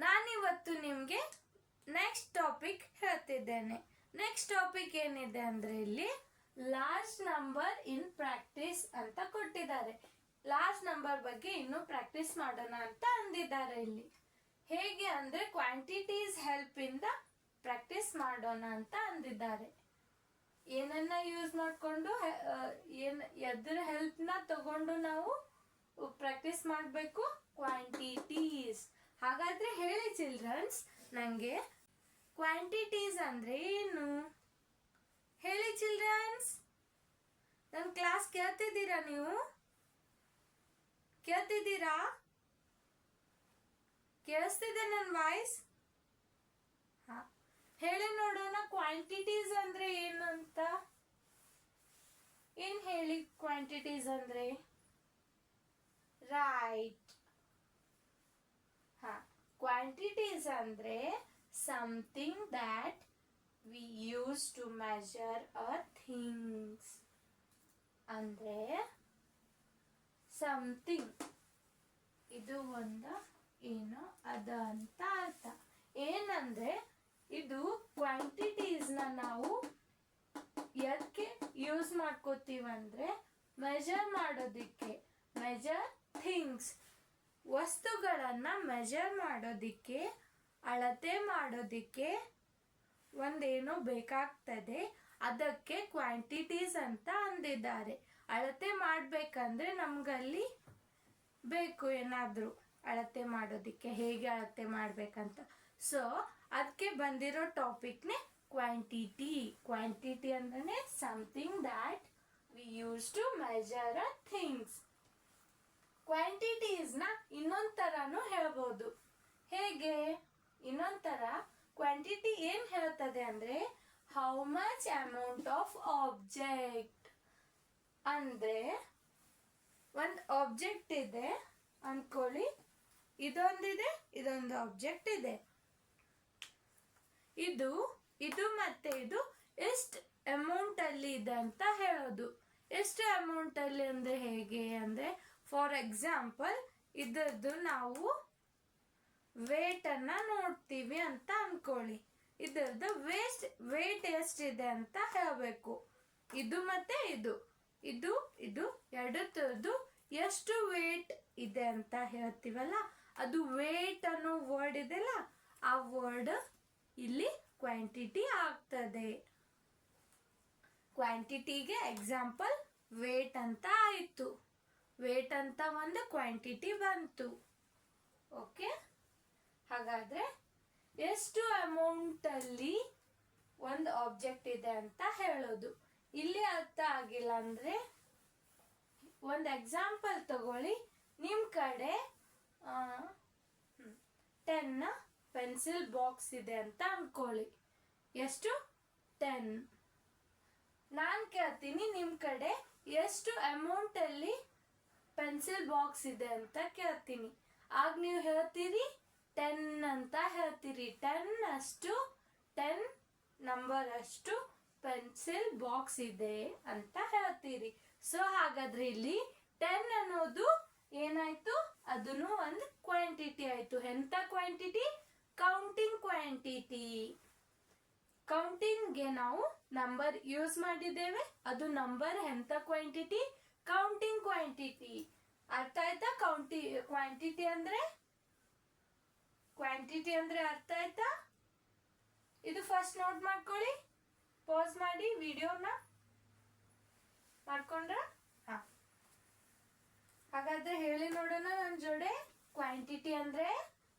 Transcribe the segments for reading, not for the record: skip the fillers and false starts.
ನಾನಿವತ್ತು ನಿಮಗೆ next topic ಹೇಳ್ತಿದ್ದೇನೆ. Next topic ಏನಿದೆ ಅಂದ್ರೆ ಇಲ್ಲಿ ಲಾರ್ಜ್ ನಂಬರ್ ಇನ್ ಪ್ರಾಕ್ಟೀಸ್ ಅಂತ ಕೊಟ್ಟಿದ್ದಾರೆ. ಲಾರ್ಜ್ ನಂಬರ್ ಬಗ್ಗೆ ಇನ್ನೂ ಪ್ರಾಕ್ಟೀಸ್ ಮಾಡೋಣ ಅಂತ ಅಂದಿದ್ದಾರೆ. ಇಲ್ಲಿ ಹೇಗೆ ಅಂದ್ರೆ ಕ್ವಾಂಟಿಟೀಸ್ ಹೆಲ್ಪ್ ಇಂದ ಪ್ರಾಕ್ಟೀಸ್ ಮಾಡೋಣ ಅಂತ ಅಂದಿದ್ದಾರೆ. ಏನನ್ನ ಯೂಸ್ ಮಾಡಿಕೊಂಡು ಎದ್ರ ಹೆಲ್ಪ್ ನ ತಗೊಂಡು ನಾವು ಪ್ರಾಕ್ಟೀಸ್ ಮಾಡಬೇಕು? ಕ್ವಾಂಟಿಟೀಸ್. ಹಾಗಾದ್ರೆ ಹೇಳಿ ಚಿಲ್ಡ್ರನ್ಸ್, ನಂಗೆ ಕ್ವಾಂಟಿಟೀಸ್ ಅಂದ್ರೆ ಏನು ಹೇಳಿ ಚಿಲ್ಡ್ರನ್ಸ್. ನನ್ನ ಕ್ಲಾಸ್ ಕೇಳ್ತಿದ್ದೀರಾ? ನೀವು ಕೇಳ್ತಿದ್ದೀರಾ? ಕೇಳಿಸ್ತಿದೆ ನನ್ನ ವಾಯ್ಸ್? ಹಾ, ಹೇಳಿ ನೋಡೋಣ ಕ್ವಾಂಟಿಟೀಸ್ ಅಂದ್ರೆ ಏನು ಅಂತ. ಏನ್ ಹೇಳಿ ಕ್ವಾಂಟಿಟೀಸ್ ಅಂದ್ರೆ? ರೈಟ್. ಹಾ, ಕ್ವಾಂಟಿಟೀಸ್ ಅಂದ್ರೆ something that we use to measure a things. ಅಂದ್ರೆ ಸಮಥಿಂಗ್ ಇದು ಒಂದು ಏನು ಅದ ಅಂತ ಅರ್ಥ. ಏನಂದ್ರೆ ಇದು ಕ್ವಾಂಟಿಟೀಸ್ ನಾವು ಎದಕ್ಕೆ ಯೂಸ್ ಮಾಡ್ಕೋತೀವಂದ್ರೆ ಮೆಜರ್ ಮಾಡೋದಿಕ್ಕೆ. ಮೆಜರ್ ಥಿಂಗ್ಸ್, ವಸ್ತುಗಳನ್ನ ಮೆಜರ್ ಮಾಡೋದಿಕ್ಕೆ, ಅಳತೆ ಮಾಡೋದಿಕ್ಕೆ ಒಂದೇನೋ ಬೇಕಾಗ್ತದೆ, ಅದಕ್ಕೆ ಕ್ವಾಂಟಿಟೀಸ್ ಅಂತ ಅಂದಿದ್ದಾರೆ. ಅಳತೆ ಮಾಡ್ಬೇಕಂದ್ರೆ ನಮ್ಗಲ್ಲಿ ಬೇಕು ಏನಾದ್ರೂ ಅಳತೆ ಮಾಡೋದಿಕ್ಕೆ, ಹೇಗೆ ಅಳತೆ ಮಾಡ್ಬೇಕಂತ. ಸೊ ಅದಕ್ಕೆ ಬಂದಿರೋ ಟಾಪಿಕ್ನೇ ಕ್ವಾಂಟಿಟಿ. ಕ್ವಾಂಟಿಟಿ ಅಂದ್ರೆ something that we use to measure a things. Quantities ನ ಇನ್ನೊಂದ್ ತರಾನು ಹೇಳ್ಬೋದು. ಹೇಗೆ? ಇನ್ನೊಂದ್ ತರ ಕ್ವಾಂಟಿಟಿ ಏನ್ ಹೇಳ್ತದೆ ಅಂದ್ರೆ how much amount of object. ಅಂದ್ರೆ ಒಂದ್ ಆಬ್ಜೆಕ್ಟ್ ಇದೆ ಅನ್ಕೊಳ್ಳಿ, ಇದೊಂದಿದೆ, ಇದೊಂದು ಆಬ್ಜೆಕ್ಟ್ ಇದೆ. ಇದು ಮತ್ತೆ ಇದು ಎಷ್ಟು ಅಮೌಂಟ್ ಅಲ್ಲಿ ಇದೆ ಅಂತ ಹೇಳೋದು. ಎಷ್ಟು ಅಮೌಂಟ್ ಅಲ್ಲಿ ಅಂದ್ರೆ ಹೇಗೆ ಅಂದ್ರೆ, ಫಾರ್ ಎಕ್ಸಾಂಪಲ್ ಇದರದ್ದು ನಾವು ವೇಟ್ ಅನ್ನ ನೋಡ್ತೀವಿ ಅಂತ ಅನ್ಕೊಳ್ಳಿ. ಇದರದ್ದು ವೇಟ್ ಎಷ್ಟಿದೆ ಅಂತ ಹೇಳಬೇಕು. ಇದು ಮತ್ತೆ ಇದು ಇದು ಇದು ಎರಡರದ್ದು ಎಷ್ಟು ವೇಟ್ ಇದೆ ಅಂತ ಹೇಳ್ತೀವಲ್ಲ, ಅದು ವೇಟ್ ಅನ್ನೋ ವರ್ಡ್ ಇದೆಲ್ಲ, ಆ ವರ್ಡ್ ಇಲ್ಲಿ ಕ್ವಾಂಟಿಟಿ ಆಗ್ತದೆ. ಕ್ವಾಂಟಿಟಿಗೆ ಎಕ್ಸಾಂಪಲ್ ವೇಟ್ ಅಂತ ಆಯಿತು. ವೇಟ್ ಅಂತ ಒಂದು ಕ್ವಾಂಟಿಟಿ ಬಂತು. ಓಕೆ, ಹಾಗಾದ್ರೆ ಎಷ್ಟು ಅಮೌಂಟ್ ಅಲ್ಲಿ ಒಂದು ಆಬ್ಜೆಕ್ಟ್ ಇದೆ ಅಂತ ಹೇಳೋದು. ಇಲ್ಲಿ ಅರ್ಥ ಆಗಿಲ್ಲ ಅಂದ್ರೆ ಒಂದು ಎಕ್ಸಾಂಪಲ್ ತಗೊಳ್ಳಿ. ನಿಮ್ ಕಡೆ 10 ಪೆನ್ಸಿಲ್ ಬಾಕ್ಸ್ ಇದೆ ಅಂತ ಅನ್ಕೊಳ್ಳಿ. ಎಷ್ಟು? 10. ನಾನ್ ಕೇಳ್ತೀನಿ ನಿಮ್ ಕಡೆ ಎಷ್ಟು ಅಮೌಂಟ್ ಅಲ್ಲಿ ಪೆನ್ಸಿಲ್ ಬಾಕ್ಸ್ ಇದೆ ಅಂತ ಕೇಳ್ತೀನಿ. ಆಗ ನೀವು ಹೇಳ್ತೀರಿ 10 ಅಂತ ಹೇಳ್ತೀರಿ. 10 ನಂಬರ್ ಅಷ್ಟು ಪೆನ್ಸಿಲ್ ಬಾಕ್ಸ್ ಇದೆ ಅಂತ ಹೇಳ್ತೀರಿ. ಸೊ ಹಾಗಾದ್ರೆ ಇಲ್ಲಿ 10 ಅನ್ನೋದು ಏನಾಯ್ತು? ಅದನ್ನು ಒಂದು ಕ್ವಾಂಟಿಟಿ ಆಯ್ತು. ಎಂತ ಕ್ವಾಂಟಿಟಿ? Counting quantity. ಕೌಂಟಿಂಗ್ಗೆ ನಾವು ನಂಬರ್ ಯೂಸ್ ಮಾಡಿದ್ದೇವೆ. ಅದು ನಂಬರ್ ಎಂತ ಕ್ವಾಂಟಿಟಿ? Counting quantity. ಅರ್ಥ ಆಯ್ತಾ? ಕ್ವಾಂಟಿಟಿ ಅಂದ್ರೆ ಅರ್ಥ ಆಯ್ತಾ? ಇದು ಫಸ್ಟ್ ನೋಟ್ ಮಾಡ್ಕೊಳ್ಳಿ. ಪಾಸ್ ಮಾಡಿ ವಿಡಿಯೋನ ಮಾಡ್ಕೊಂಡ್ರ? ಹಾಗಾದ್ರೆ ಹೇಳಿ ನೋಡೋಣ ನನ್ನ ಜೋಡೆ. ಕ್ವಾಂಟಿಟಿ ಅಂದ್ರೆ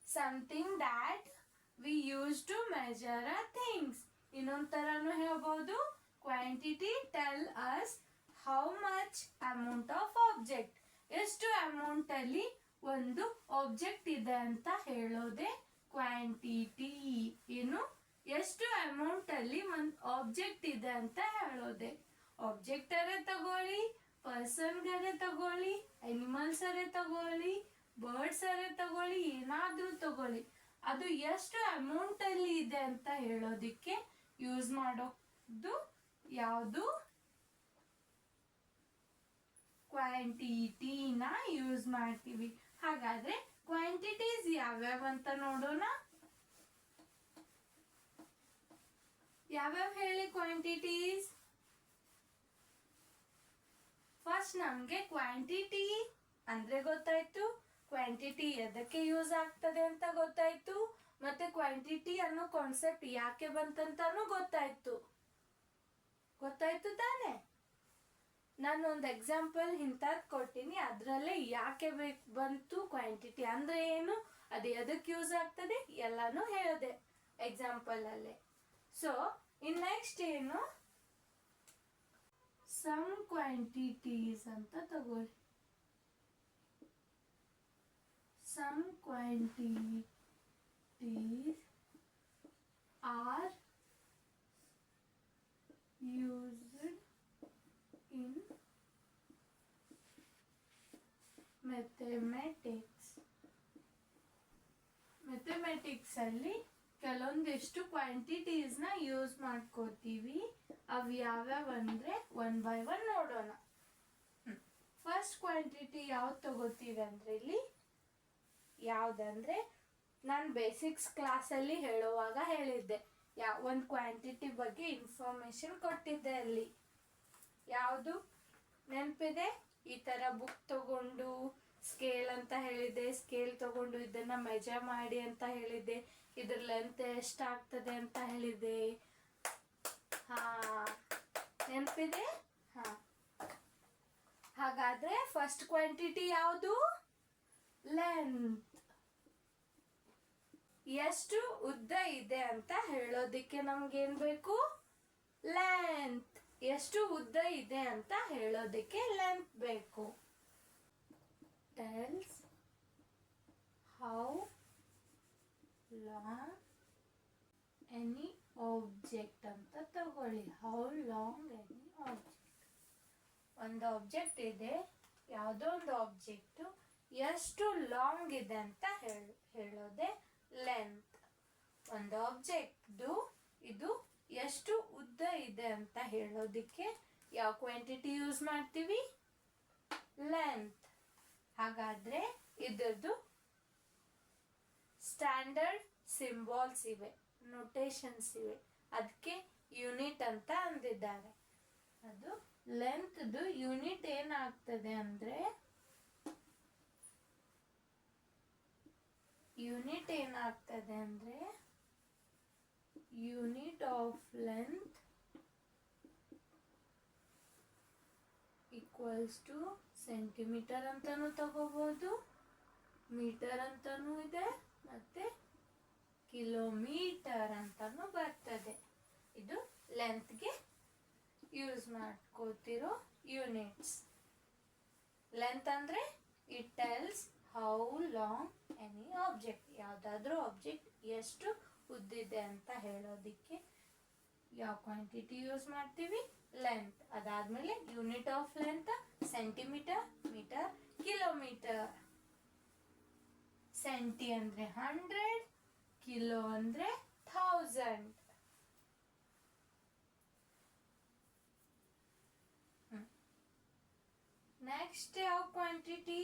something that we use to measure a things. ಇನ್ನೊಂದ್ ತರಾನು ಹೇಳ್ಬಹುದು. Quantity tell us how much amount of object. ಎಷ್ಟು ಅಮೌಂಟ್ ಅಲ್ಲಿ ಒಂದು ಆಬ್ಜೆಕ್ಟ್ ಇದೆ ಅಂತ ಹೇಳೋದೆ ಕ್ವಾಂಟಿಟಿ. ಏನು? ಎಷ್ಟು ಅಮೌಂಟ್ ಅಲ್ಲಿ ಒಂದು ಆಬ್ಜೆಕ್ಟ್ ಇದೆ ಅಂತ ಹೇಳೋದೆ. ಆಬ್ಜೆಕ್ಟ್ ಅರೇ ತಗೊಳ್ಳಿ, ಪರ್ಸನ್ ಗರೆ ತಗೊಳ್ಳಿ, ಅನಿಮಲ್ಸ್ ಅರೇ ತಗೊಳ್ಳಿ, ಬರ್ಡ್ಸ್ ಅರೇ ತಗೊಳ್ಳಿ, ಏನಾದ್ರೂ ತಗೊಳ್ಳಿ, ಅದು ಎಷ್ಟು ಅಮೌಂಟ್ ಅಲ್ಲಿ ಇದೆ ಅಂತ ಹೇಳೋದಿಕ್ಕೆ ಯೂಸ್ ಮಾಡೋದು ಯಾವುದು? ಕ್ವಾಂಟಿಟಿನ ಯೂಸ್ ಮಾಡ್ತೀವಿ. ಹಾಗಾದ್ರೆ ಕ್ವಾಂಟಿಟೀಸ್ ಯಾವ್ಯಾವ ಅಂತ ನೋಡೋಣ. ಯಾವ್ಯಾವ ಹೇಳಿ ಕ್ವಾಂಟಿಟೀಸ್. ಫಸ್ಟ್ ನಮ್ಗೆ ಕ್ವಾಂಟಿಟಿ ಅಂದ್ರೆ ಗೊತ್ತಾಯ್ತು, ಕ್ವಾಂಟಿಟಿ ಎದಕ್ಕೆ ಯೂಸ್ ಆಗ್ತದೆ ಅಂತ ಗೊತ್ತಾಯ್ತು, ಮತ್ತೆ ಕ್ವಾಂಟಿಟಿ ಅನ್ನೋ ಕಾನ್ಸೆಪ್ಟ್ ಯಾಕೆ ಬಂತಂತಾನು ಗೊತ್ತಾಯ್ತು ತಾನೆ. ನಾನು ಒಂದು ಎಕ್ಸಾಂಪಲ್ ಇಂಥದ್ದು ಕೊಟ್ಟಿನಿ, ಅದರಲ್ಲೇ ಯಾಕೆ ಬಂತು, ಕ್ವಾಂಟಿಟಿ ಅಂದ್ರೆ ಏನು, ಅದು ಎದಕ್ಕೆ ಯೂಸ್ ಆಗ್ತದೆ ಎಲ್ಲಾನು ಹೇಳಿದೆ ಎಕ್ಸಾಂಪಲ್ ಅಲ್ಲೇ. ಸೊ ಇನ್ ನೆಕ್ಸ್ಟ್ ಏನು, ಸಮ್ ಕ್ವಾಂಟಿಟೀಸ್ ಅಂತ ತಗೊಳ್ಳಿ. some quantities are used in mathematics ಅಲ್ಲಿ ಕೆಲವೊಂದಿಷ್ಟು ಕ್ವಾಂಟಿಟೀಸ್ ನ ಯೂಸ್ ಮಾಡ್ಕೋತೀವಿ. ಅವು ಯಾವ್ಯಾವ ಅಂದ್ರೆ ಒನ್ ಬೈ ಒನ್ ನೋಡೋಣ. ಫಸ್ಟ್ ಕ್ವಾಂಟಿಟಿ ಯಾವ್ದು ತಗೋತೀವಿ ಅಂದ್ರೆ ಇಲ್ಲಿ ಯಾವ್ದಂದ್ರೆ, ನಾನು ಬೇಸಿಕ್ಸ್ ಕ್ಲಾಸಲ್ಲಿ ಹೇಳುವಾಗ ಹೇಳಿದ್ದೆ, ಒಂದು ಕ್ವಾಂಟಿಟಿ ಬಗ್ಗೆ ಇನ್ಫಾರ್ಮೇಶನ್ ಕೊಟ್ಟಿದ್ದೆ ಅಲ್ಲಿ. ಯಾವುದು ನೆನಪಿದೆ, ಈ ತರ ಬುಕ್ ತಗೊಂಡು ಸ್ಕೇಲ್ ಅಂತ ಹೇಳಿದ್ದೆ, ಸ್ಕೇಲ್ ತಗೊಂಡು ಇದನ್ನ ಮೆಜರ್ ಮಾಡಿ ಅಂತ ಹೇಳಿದ್ದೆ, ಇದ್ರ ಲೆಂತ್ ಎಷ್ಟಾಗ್ತದೆ ಅಂತ ಹೇಳಿದ್ದೆ. ಹಾ ನೆನಪಿದೆ. ಹಾ ಹಾಗಾದ್ರೆ ಫಸ್ಟ್ ಕ್ವಾಂಟಿಟಿ ಯಾವುದು, ಲೆಂತ್. ಎಷ್ಟು ಉದ್ದ ಇದೆ ಅಂತ ಹೇಳೋದಿಕ್ಕೆ ನಮ್ಗೇನ್ ಬೇಕು, ಲೆಂತ್. ಎಷ್ಟು ಉದ್ದ ಇದೆ ಅಂತ ಹೇಳೋದಿಕ್ಕೆ ಲೆಂತ್ ಬೇಕು. Tells how long any object ಅಂತ ತಗೊಳ್ಳಿ. How long any object. ಒಂದು ಆಬ್ಜೆಕ್ಟ್ ಇದೆ, ಯಾವುದೋ ಒಂದು ಆಬ್ಜೆಕ್ಟ್ ಎಷ್ಟು ಲಾಂಗ್ ಇದೆ ಅಂತ ಹೇಳೋದೆ ಲೆಂತ್. ಒಂದು ಆಬ್ಜೆಕ್ಟ್ದು ಇದು ಎಷ್ಟು ಉದ್ದ ಇದೆ ಅಂತ ಹೇಳೋದಿಕ್ಕೆ ಯಾವ ಕ್ವಾಂಟಿಟಿ ಯೂಸ್ ಮಾಡ್ತೀವಿ, ಲೆಂತ್. ಹಾಗಾದ್ರೆ ಇದರದ್ದು ಸ್ಟ್ಯಾಂಡರ್ಡ್ ಸಿಂಬಾಲ್ಸ್ ಇವೆ, ನೊಟೇಷನ್ಸ್ ಇವೆ, ಅದಕ್ಕೆ ಯೂನಿಟ್ ಅಂತ ಅಂದಿದ್ದಾರೆ. ಅದು ಲೆಂತ್ದು ಯೂನಿಟ್ ಏನಾಗ್ತದೆ ಅಂದ್ರೆ, unit of length equals two centimetre ಅಂತಾನು ತಗೋಬಹುದು, ಮೀಟರ್ ಅಂತಾನು ಇದೆ, ಮತ್ತೆ ಕಿಲೋಮೀಟರ್ ಅಂತಾನು ಬರ್ತದೆ. ಇದು ಲೆಂತ್ಗೆ ಯೂಸ್ ಮಾಡ್ಕೋತಿರೋ ಯೂನಿಟ್ಸ್. ಲೆಂತ್ ಅಂದ್ರೆ it tells how long any object, ಯಾವುದಾದ್ರೂ ಆಬ್ಜೆಕ್ಟ್ ಎಷ್ಟು ಉದ್ದಿದೆ ಅಂತ ಹೇಳೋದಿಕ್ಕೆ ಯಾವ ಕ್ವಾಂಟಿಟಿ ಯೂಸ್ ಮಾಡ್ತೀವಿ, ಲೆಂತ್. ಅದಾದ್ಮೇಲೆ unit of length centimetre, metre, kilometre. Centi ಅಂದ್ರೆ 100, ಕಿಲೋ ಅಂದ್ರೆ 1000. ನೆಕ್ಸ್ಟ್ ಯಾವ ಕ್ವಾಂಟಿಟಿ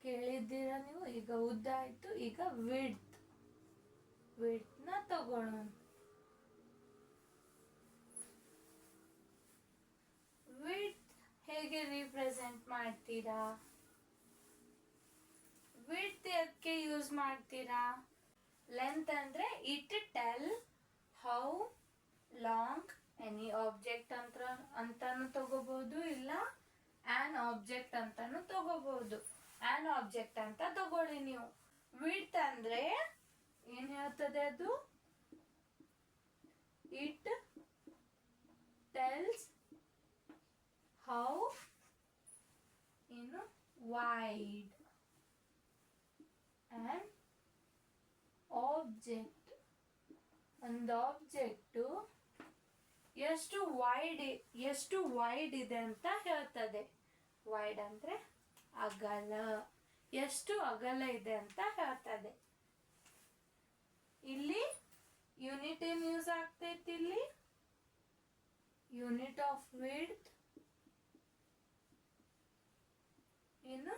ಕೇಳಿದ್ದೀರಾ ನೀವು. ಈಗ ಉದ್ದ ಆಯ್ತು, ಈಗ ವಿಡ್ತ್ ನ ತಗೋಣ. ವಿಡ್ತ್ ಹೇಗೆ ರಿಪ್ರೆಸೆಂಟ್ ಮಾಡ್ತೀರಾ, ವಿಡ್ತ್ ಅದಕ್ಕೆ ಯೂಸ್ ಮಾಡ್ತೀರಾ. ಲೆಂತ್ ಅಂದ್ರೆ it tell how long any object ಅಂತಾನು ತಗೋಬಹುದು, ಇಲ್ಲ ಆನ್ ಆಬ್ಜೆಕ್ಟ್ ಅಂತಾನು ತಗೋಬಹುದು. ಆನ್ ಆಬ್ಜೆಕ್ಟ್ ಅಂತ ತಗೊಳ್ಳಿ ನೀವು. ವಿಡ್ತ್ ಅಂದ್ರೆ ಏನ್ ಹೇಳ್ತದೆ ಅದು, ಇಟ್ ಟೆಲ್ಸ್ ಹೌ ಏನು ವೈಡ್ ಆನ್ ಆಬ್ಜೆಕ್ಟ್. ಒಂದು ಆಬ್ಜೆಕ್ಟ್ ಎಷ್ಟು ವೈಡ್ ಇದೆ ಅಂತ ಹೇಳ್ತದೆ. ವೈಡ್ ಅಂದ್ರೆ ಅಗಲ, ಎಷ್ಟು ಅಗಲ ಇದೆ ಅಂತ ಹೇಳ್ತದೆ. ಇಲ್ಲಿ ಯೂನಿಟ್ ಏನ್ ಯೂಸ್ ಆಗ್ತೈತಿ, ಇಲ್ಲಿ ಯೂನಿಟ್ ಆಫ್ ವಿಡ್ತ್ ಏನು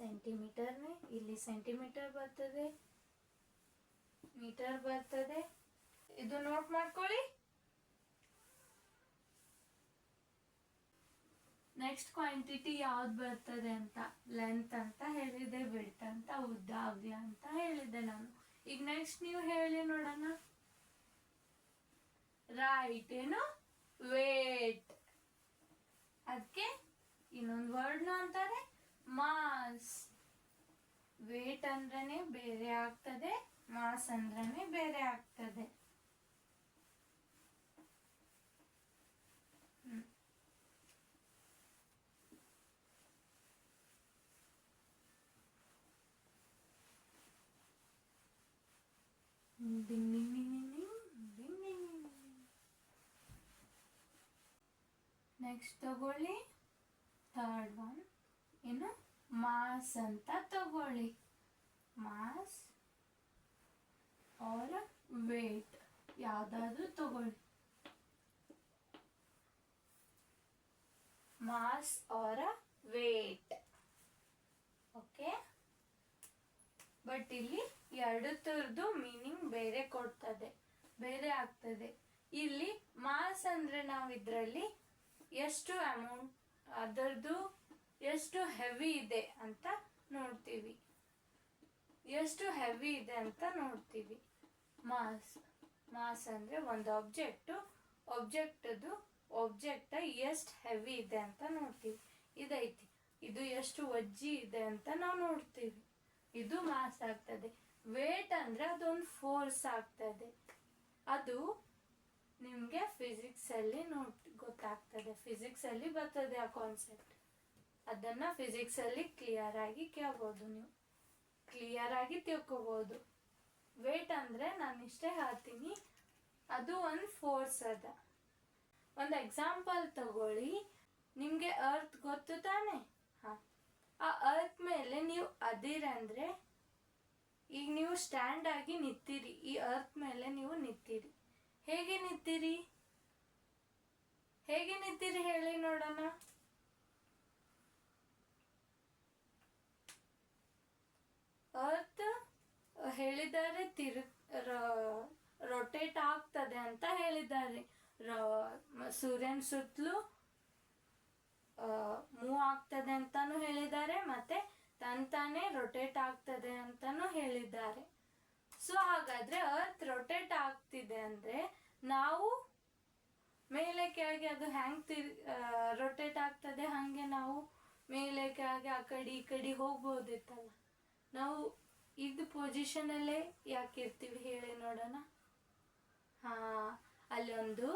ಸೆಂಟಿಮೀಟರ್ನೇ, ಇಲ್ಲಿ ಸೆಂಟಿಮೀಟರ್ ಬರ್ತದೆ, ಮೀಟರ್ ಬರ್ತದೆ. ಇದು ನೋಟ್ ಮಾಡ್ಕೊಳ್ಳಿ. ನೆಕ್ಸ್ಟ್ ಕ್ವಾಂಟಿಟಿ ಯಾವ್ದು ಬರ್ತದೆ ಅಂತ, ಲೆಂತ್ ಅಂತ ಹೇಳಿದೆ, ವಿಡ್ತ್ ಅಂತ, ಉದ್ದ ಅಗಲ ಅಂತ ಹೇಳಿದೆ ನಾನು. ಈಗ ನೆಕ್ಸ್ಟ್ ನೀವು ಹೇಳಿ ನೋಡೋಣ. ರೈಟ್, ಏನು ವೇಟ್. ಅದಕ್ಕೆ ಇನ್ನೊಂದು ವರ್ಡ್ನು ಅಂತಾರೆ ಮಾಸ್. ವೇಟ್ ಅಂದ್ರೇನೆ ಬೇರೆ ಆಗ್ತದೆ, ಮಾಸ್ ಅಂದ್ರೇನೆ ಬೇರೆ ಆಗ್ತದೆ. ನೆಕ್ಸ್ಟ್ ತಗೊಳ್ಳಿ ಥರ್ಡ್ ಒನ್, ಏನು ಮಾಸ್ ಅಂತ ತಗೊಳ್ಳಿ. ಮಾಸ್ ಆರ್ ವೇಟ್ ಯಾವ್ದಾದ್ರು ತಗೊಳ್ಳಿ. Mass or weight. Okay, but ಇಲ್ಲಿ ಎರಡು ತರದ್ದು ಮೀನಿಂಗ್ ಬೇರೆ ಕೊಡ್ತದೆ, ಬೇರೆ ಆಗ್ತದೆ. ಇಲ್ಲಿ ಮಾಸ್ ಅಂದ್ರೆ ನಾವು ಇದರಲ್ಲಿ ಎಷ್ಟು ಅಮೌಂಟ್, ಅದರದ್ದು ಎಷ್ಟು ಹೆವಿ ಇದೆ ಅಂತ ನೋಡ್ತೀವಿ, ಎಷ್ಟು ಹೆವಿ ಇದೆ ಅಂತ ನೋಡ್ತೀವಿ. ಮಾಸ್ ಅಂದ್ರೆ ಒಂದು ಆಬ್ಜೆಕ್ಟ್ ಎಷ್ಟು ಹೆವಿ ಇದೆ ಅಂತ ನೋಡ್ತೀವಿ. ಇದೈತಿ, ಇದು ಎಷ್ಟು ವಜ್ಜಿ ಇದೆ ಅಂತ ನಾವು ನೋಡ್ತೀವಿ, ಇದು ಮಾಸ್ ಆಗ್ತದೆ. ವೇಟ್ ಅಂದ್ರೆ ಅದೊಂದು ಫೋರ್ಸ್ ಆಗ್ತದೆ. ಅದು ನಿಮ್ಗೆ ಫಿಸಿಕ್ಸ್ ಅಲ್ಲಿ ಗೊತ್ತಾಗ್ತದೆ, ಫಿಸಿಕ್ಸ್ ಅಲ್ಲಿ ಬರ್ತದೆ ಆ ಕಾನ್ಸೆಪ್ಟ್. ಅದನ್ನ ಫಿಸಿಕ್ಸ್ ಅಲ್ಲಿ ಕ್ಲಿಯರ್ ಆಗಿ ಕೇಳ್ಬೋದು, ನೀವು ಕ್ಲಿಯರ್ ಆಗಿ ತಿಳ್ಕೊಬಹುದು. ವೇಟ್ ಅಂದ್ರೆ ನಾನು ಇಷ್ಟೇ ಹೇಳ್ತೀನಿ, ಅದು ಒಂದು ಫೋರ್ಸ್ ಅದ. ಒಂದು ಎಕ್ಸಾಂಪಲ್ ತಗೊಳ್ಳಿ. ನಿಮ್ಗೆ ಅರ್ತ್ ಗೊತ್ತು ತಾನೆ? ಆ ಅರ್ತ್ ಮೇಲೆ ನೀವು ಅದಿರಂದ್ರೆ, ಈಗ ನೀವು ಸ್ಟ್ಯಾಂಡ್ ಆಗಿ ನಿಂತೀರಿ, ಈ ಅರ್ತ್ ಮೇಲೆ ನೀವು ನಿಂತೀರಿ. ಹೇಗೆ ನಿಂತೀರಿ ಹೇಳಿ ನೋಡೋಣ. ಅರ್ತ್ ಹೇಳಿದ್ದಾರೆ ರೊಟೇಟ್ ಆಗ್ತದೆ ಅಂತ ಹೇಳಿದ್ದಾರೆ. ಸೂರ್ಯನ ಸುತ್ತಲೂ ಮೂವ್ ಆಗ್ತದೆ ಅಂತಾನು ಹೇಳಿದ್ದಾರೆ, ಮತ್ತೆ ತಾನೇ ರೊಟೇಟ್ ಆಗ್ತದೆ ಅಂತಾನು ಹೇಳಿದ್ದಾರೆ. ಸೊ ಹಾಗಾದ್ರೆ ಅರ್ತ್ ರೊಟೇಟ್ ಆಗ್ತಿದೆ ಅಂದ್ರೆ ನಾವು ಮೇಲೆ ಕೆಳಗೆ ಅದು ಹೆಂಗ್ ರೊಟೇಟ್ ಆಗ್ತದೆ ಹಂಗೆ ನಾವು ಮೇಲೆ ಕೆಳಗೆ ಆ ಕಡೆ ಈ ಕಡೆ ಹೋಗ್ಬೋದಿತ್ತಲ್ಲ. ನಾವು ಇದು ಪೊಸಿಷನ್ ಅಲ್ಲೇ ಯಾಕೆ ಇರ್ತೀವಿ ಹೇಳಿ ನೋಡೋಣ. ಅಲ್ಲಿ ಒಂದು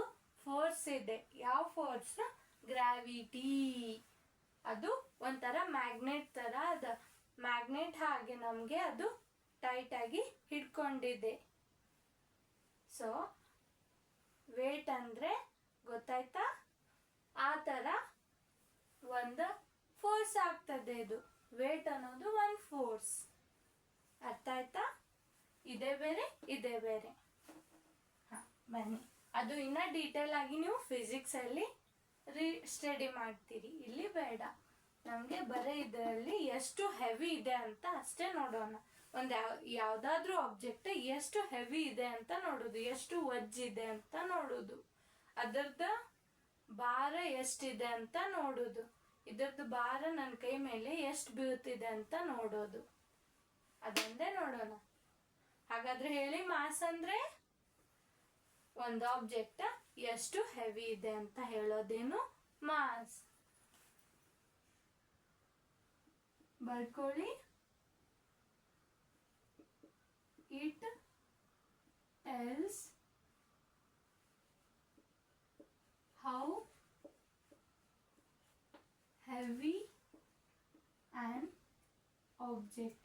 ಫೋರ್ಸ್ ಇದೆ. ಯಾವ ಫೋರ್ಸ್? ಗ್ರಾವಿಟಿ. ಅದು ಒಂಥರ ಮ್ಯಾಗ್ನೆಟ್ ತರ ಅದ. ಮ್ಯಾಗ್ನೆಟ್ ಹಾಗೆ ನಮ್ಗೆ ಅದು ಟೈಟ್ ಆಗಿ ಹಿಡ್ಕೊಂಡಿದೆ. ಸೊ ವೇಟ್ ಅಂದ್ರೆ ಗೊತ್ತಾಯ್ತಾ? ಆ ತರ ಒಂದು ಫೋರ್ಸ್ ಆಗ್ತದೆ. ಇದು ವೇಟ್ ಅನ್ನೋದು ಒಂದು ಫೋರ್ಸ್. ಅರ್ಥ ಆಯ್ತಾ? ಇದೇ ಬೇರೆ ಇದೇ ಬೇರೆ. ಬನ್ನಿ, ಅದು ಇನ್ನ ಡೀಟೇಲ್ ಆಗಿ ನೀವು ಫಿಸಿಕ್ಸ್ ಅಲ್ಲಿ ಸ್ಟಡಿ ಮಾಡ್ತೀರಿ, ಇಲ್ಲಿ ಬೇಡ. ನಮ್ಗೆ ಬರೀ ಇದರಲ್ಲಿ ಎಷ್ಟು ಹೆವಿ ಇದೆ ಅಂತ ಅಷ್ಟೇ ನೋಡೋಣ. ಯಾವ್ದಾದ್ರೂ ಆಬ್ಜೆಕ್ಟ್ ಎಷ್ಟು ಹೆವಿ ಇದೆ ಅಂತ ನೋಡೋದು, ಎಷ್ಟು ವಜ್ಜಿದೆ ಅಂತ ನೋಡೋದು, ಅದರದ ಭಾರ ಎಷ್ಟಿದೆ ಅಂತ ನೋಡೋದು, ಇದರದ್ದು ಭಾರ ನನ್ನ ಕೈ ಮೇಲೆ ಎಷ್ಟು ಬೀಳ್ತಿದೆ ಅಂತ ನೋಡೋದು, ಅದೊಂದೇ ನೋಡೋಣ. ಹಾಗಾದ್ರೆ ಹೇಳಿ, ಮಾಸ್ ಅಂದ್ರೆ ಒಂದು ಆಬ್ಜೆಕ್ಟ್ ಎಷ್ಟು ಹೆವಿ ಇದೆ ಅಂತ ಹೇಳೋದೇನು ಮಾಸ್. ಬರ್ಕೊಳ್ಳಿ. It tells how heavy an object.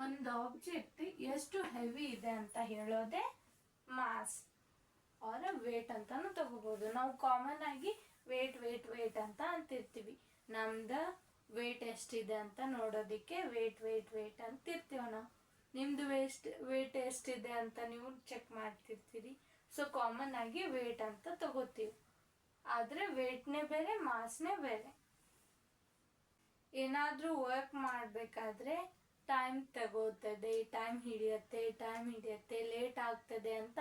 ಒಂದು ಆಬ್ಜೆಕ್ಟ್ ಎಷ್ಟು ಹೆವಿ ಇದೆ ಅಂತ ಹೇಳೋದೆ ಮಾಸ್ ಆರ್ ವೇಟ್ ಅಂತಾನು ತಗೋಬಹುದು. ನಾವು ಕಾಮನ್ ಆಗಿ ವೇಟ್ ವೇಟ್ ವೇಟ್ ಅಂತ ಅಂತಿರ್ತೀವಿ. ನಮ್ದು ವೇಟ್ ಎಷ್ಟಿದೆ ಅಂತ ನೋಡೋದಿಕ್ಕೆ ವೇಟ್ ವೇಟ್ ವೇಟ್ ಅಂತಿರ್ತೀವಿ ನಾವು. ನಿಮ್ದು ವೇಟ್ ಎಷ್ಟಿದೆ ಅಂತ ನೀವು ಚೆಕ್ ಮಾಡ್ತಿರ್ತೀರಿ. ಸೊ ಕಾಮನ್ ಆಗಿ ವೇಟ್ ಅಂತ ತಗೋತೀವಿ. ಆದ್ರೆ ವೇಟ್ನೇ ಬೇರೆ, ಮಾಸ್ನೇ ಬೇರೆ. ಏನಾದರೂ ವರ್ಕ್ ಮಾಡಬೇಕಾದ್ರೆ ಟೈಮ್ ತಗೋತದೆ, ಟೈಮ್ ಹಿಡಿಯತ್ತೆ, ಲೇಟ್ ಆಗ್ತದೆ ಅಂತ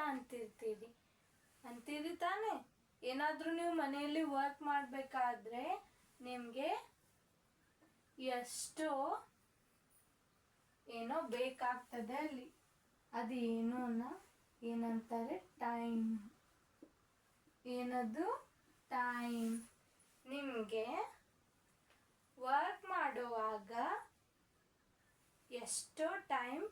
ಅಂತೀರಿ ತಾನೆ. ಏನಾದರೂ ನೀವು ಮನೆಯಲ್ಲಿ ವರ್ಕ್ ಮಾಡಬೇಕಾದ್ರೆ ನಿಮಗೆ ಎಷ್ಟೋ ಏನೋ ಬೇಕಾಗ್ತದೆ ಅಲ್ಲಿ. ಅದು ಏನಂತಾರೆ, ಟೈಮ್. ಏನದು? ಟೈಮ್. ನಿಮಗೆ ವರ್ಕ್ ಮಾಡುವಾಗ ಎಷ್ಟೋ ಟೈಮ್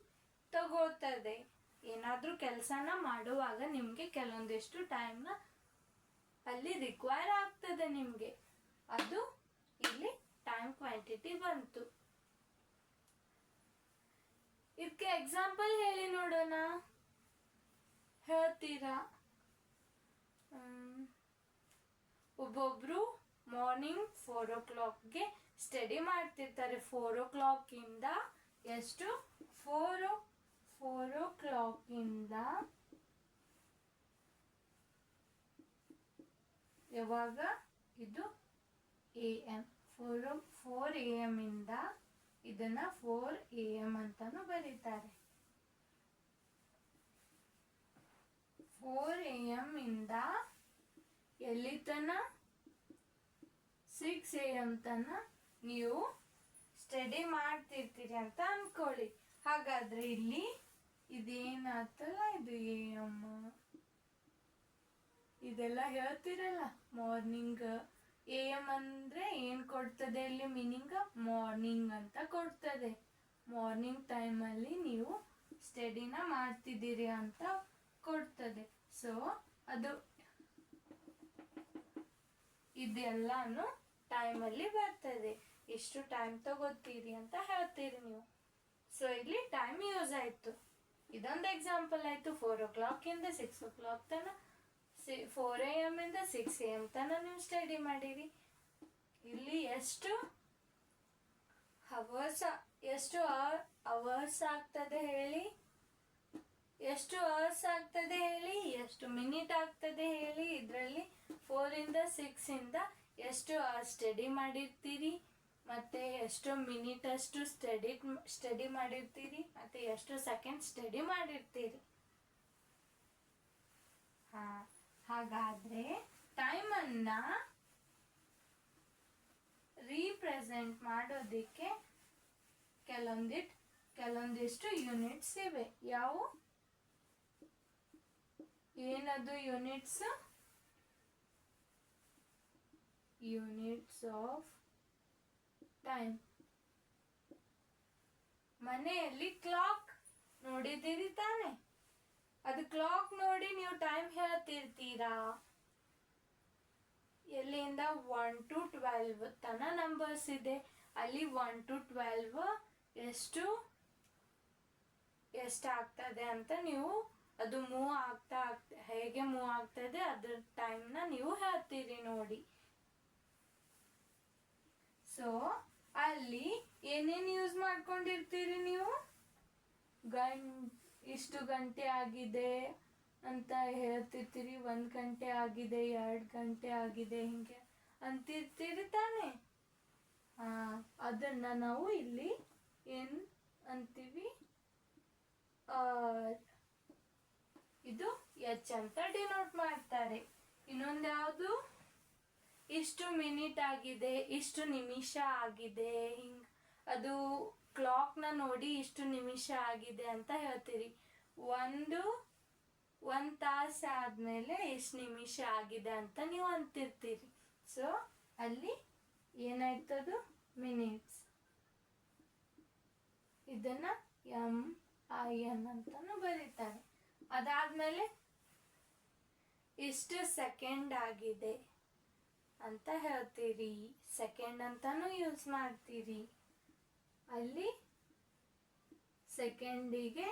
ತಗೋತದೆ. ಏನಾದರೂ ಕೆಲಸನ ಮಾಡುವಾಗ ನಿಮಗೆ ಕೆಲವೊಂದಿಷ್ಟು ಟೈಮ್ನ ಅಲ್ಲಿ ರಿಕ್ವೈರ್ ಆಗ್ತದೆ ನಿಮಗೆ. ಅದು ಇಲ್ಲಿ ಟೈಮ್ ಕ್ವಾಂಟಿಟಿ ಬಂತು. ಇದಕ್ಕೆ ಎಕ್ಸಾಂಪಲ್ ಹೇಳಿ ನೋಡೋಣ. ಹೇಳ್ತೀರಾ? ಒಬ್ಬೊಬ್ರು ಮಾರ್ನಿಂಗ್ 4 o'clockಗೆ ಸ್ಟಡಿ ಮಾಡ್ತಿರ್ತಾರೆ. 4 o'clockಯಿಂದ ಎಷ್ಟು? 4 o'clockಯಿಂದ ಯಾವಾಗ? ಇದು AM. 4 AM ಇಂದ ಇದನ್ನ 4 AM ಅಂತಾನು ಬರೀತಾರೆ. 4 AM ಇಂದ ಎಲ್ಲಿ ತನ? 6 AM ತನ ನೀವು ಸ್ಟಡಿ ಮಾಡ್ತಿರ್ತೀರಿ ಅಂತ ಅನ್ಕೊಳ್ಳಿ. ಹಾಗಾದ್ರೆ ಇಲ್ಲಿ ಇದೇನಾಗ್ತಲ್ಲ, ಇದು AM. ಇದೆಲ್ಲ ಹೇಳ್ತಿರಲ್ಲ ಮಾರ್ನಿಂಗ್. AM ಅಂದ್ರೆ ಏನ್ ಕೊಡ್ತದೆ ಇಲ್ಲಿ ಮೀನಿಂಗ್? ಮಾರ್ನಿಂಗ್ ಅಂತ ಕೊಡ್ತದೆ. ಮಾರ್ನಿಂಗ್ ಟೈಮಲ್ಲಿ ನೀವು ಸ್ಟಡಿನ ಮಾಡ್ತಿದ್ದೀರಿ ಅಂತ ಕೊಡ್ತದೆ. ಸೊ ಅದು ಇದೆಲ್ಲಾನು ಟೈಮಲ್ಲಿ ಬರ್ತದೆ. ಎಷ್ಟು ಟೈಮ್ ತಗೋತೀರಿ ಅಂತ ಹೇಳ್ತೀರಿ ನೀವು. ಸೊ ಇಲ್ಲಿ ಟೈಮ್ ಯೂಸ್ ಆಯ್ತು. ಇದೊಂದು ಎಕ್ಸಾಂಪಲ್ ಆಯ್ತು. 4 o'clockಯಿಂದ 6 o'clock ತನ, 4 AM ಇಂದ 6 AM ತನ ನೀವು ಸ್ಟಡಿ ಮಾಡಿರಿ. ಇಲ್ಲಿ ಎಷ್ಟು ಅವರ್ಸ್ ಆಗ್ತದೆ ಹೇಳಿ? ಎಷ್ಟು ಅವರ್ಸ್ ಆಗ್ತದೆ ಹೇಳಿ? ಎಷ್ಟು ಮಿನಿಟ್ ಆಗ್ತದೆ ಹೇಳಿ? ಇದರಲ್ಲಿ 4 ಇಂದ 6 ಇಂದ ಎಷ್ಟು ಅವರ್ಸ್ ಸ್ಟಡಿ ಮಾಡಿರ್ತೀರಿ, ಮತ್ತೆ ಎಷ್ಟು ಮಿನಿಟ್ ಅಷ್ಟು ಸ್ಟಡಿ ಮಾಡಿರ್ತೀರಿ, ಮತ್ತೆ ಎಷ್ಟು ಸೆಕೆಂಡ್ ಸ್ಟಡಿ ಮಾಡಿರ್ತೀರಿ. ಹಾಗಾದ್ರೆ ಟೈಮನ್ನ ರೀಪ್ರೆಸೆಂಟ್ ಮಾಡೋದಕ್ಕೆ ಕೆಲವೊಂದಿಷ್ಟು ಯೂನಿಟ್ಸ್ ಇವೆ. ಯಾವುವು? ಏನದು ಯೂನಿಟ್ಸ್? Units of time. ಮನೆಯಲ್ಲಿ ಕ್ಲಾಕ್ ನೋಡಿದ್ದೀರಿ ತಾನೆ? ಅದು ಕ್ಲಾಕ್ ನೋಡಿ ನೀವು ಟೈಮ್ ಹೇಳ್ತಿರ್ತೀರಾ. ಎಲ್ಲಿಂದ? 1 to 12 ತನ ನಂಬರ್ಸ್ ಇದೆ. ಅಲ್ಲಿ 1 to 12 ಎಷ್ಟಾಗ್ತದೆ ಅಂತ ನೀವು ಅದು ಹೇಗೆ ಮೂವ್ ಆಗ್ತದೆ ಅದ್ರ ಟೈಮ್ನ ನೀವು ಹೇಳ್ತೀರಿ ನೋಡಿ. ಸೊ ಅಲ್ಲಿ ಏನೇನು ಯೂಸ್ ಮಾಡ್ಕೊಂಡಿರ್ತೀರಿ ನೀವು? ಇಷ್ಟು ಗಂಟೆ ಆಗಿದೆ ಅಂತ ಹೇಳ್ತಿರ್ತೀರಿ. 1 ಗಂಟೆ ಆಗಿದೆ, 2 ಗಂಟೆ ಆಗಿದೆ, ಹಿಂಗೆ ಅಂತಿರ್ತೀರಿ ತಾನೆ. ಅದನ್ನ ನಾವು ಇಲ್ಲಿ ಏನ್ ಅಂತೀವಿ? ಇದು H ಅಂತ ಡಿನೋಟ್ ಮಾಡ್ತಾರೆ. ಇನ್ನೊಂದು ಯಾವುದು? ಇಷ್ಟು ಮಿನಿಟ್ ಆಗಿದೆ, ಇಷ್ಟು ನಿಮಿಷ ಆಗಿದೆ, ಹಿಂಗ್ ಅದು ಕ್ಲಾಕ್ನ ನೋಡಿ ಇಷ್ಟು ನಿಮಿಷ ಆಗಿದೆ ಅಂತ ಹೇಳ್ತೀರಿ. ಒಂದು ತಾಸು ಆದ್ಮೇಲೆ ಎಷ್ಟು ನಿಮಿಷ ಆಗಿದೆ ಅಂತ ನೀವು ಅಂತಿರ್ತೀರಿ. ಸೊ ಅಲ್ಲಿ ಏನಾಯ್ತದು? ಮಿನಿಟ್ಸ್. ಇದನ್ನ MIN ಅಂತಾನು ಬರೀತಾರೆ. ಅದಾದ್ಮೇಲೆ ಇಷ್ಟು ಸೆಕೆಂಡ್ ಆಗಿದೆ ಅಂತ ಹೇಳ್ತೀರಿ. ಸೆಕೆಂಡ್ ಅಂತಾನು ಯೂಸ್ ಮಾಡ್ತೀರಿ. ಅಲ್ಲಿ ಸೆಕೆಂಡಿಗೆ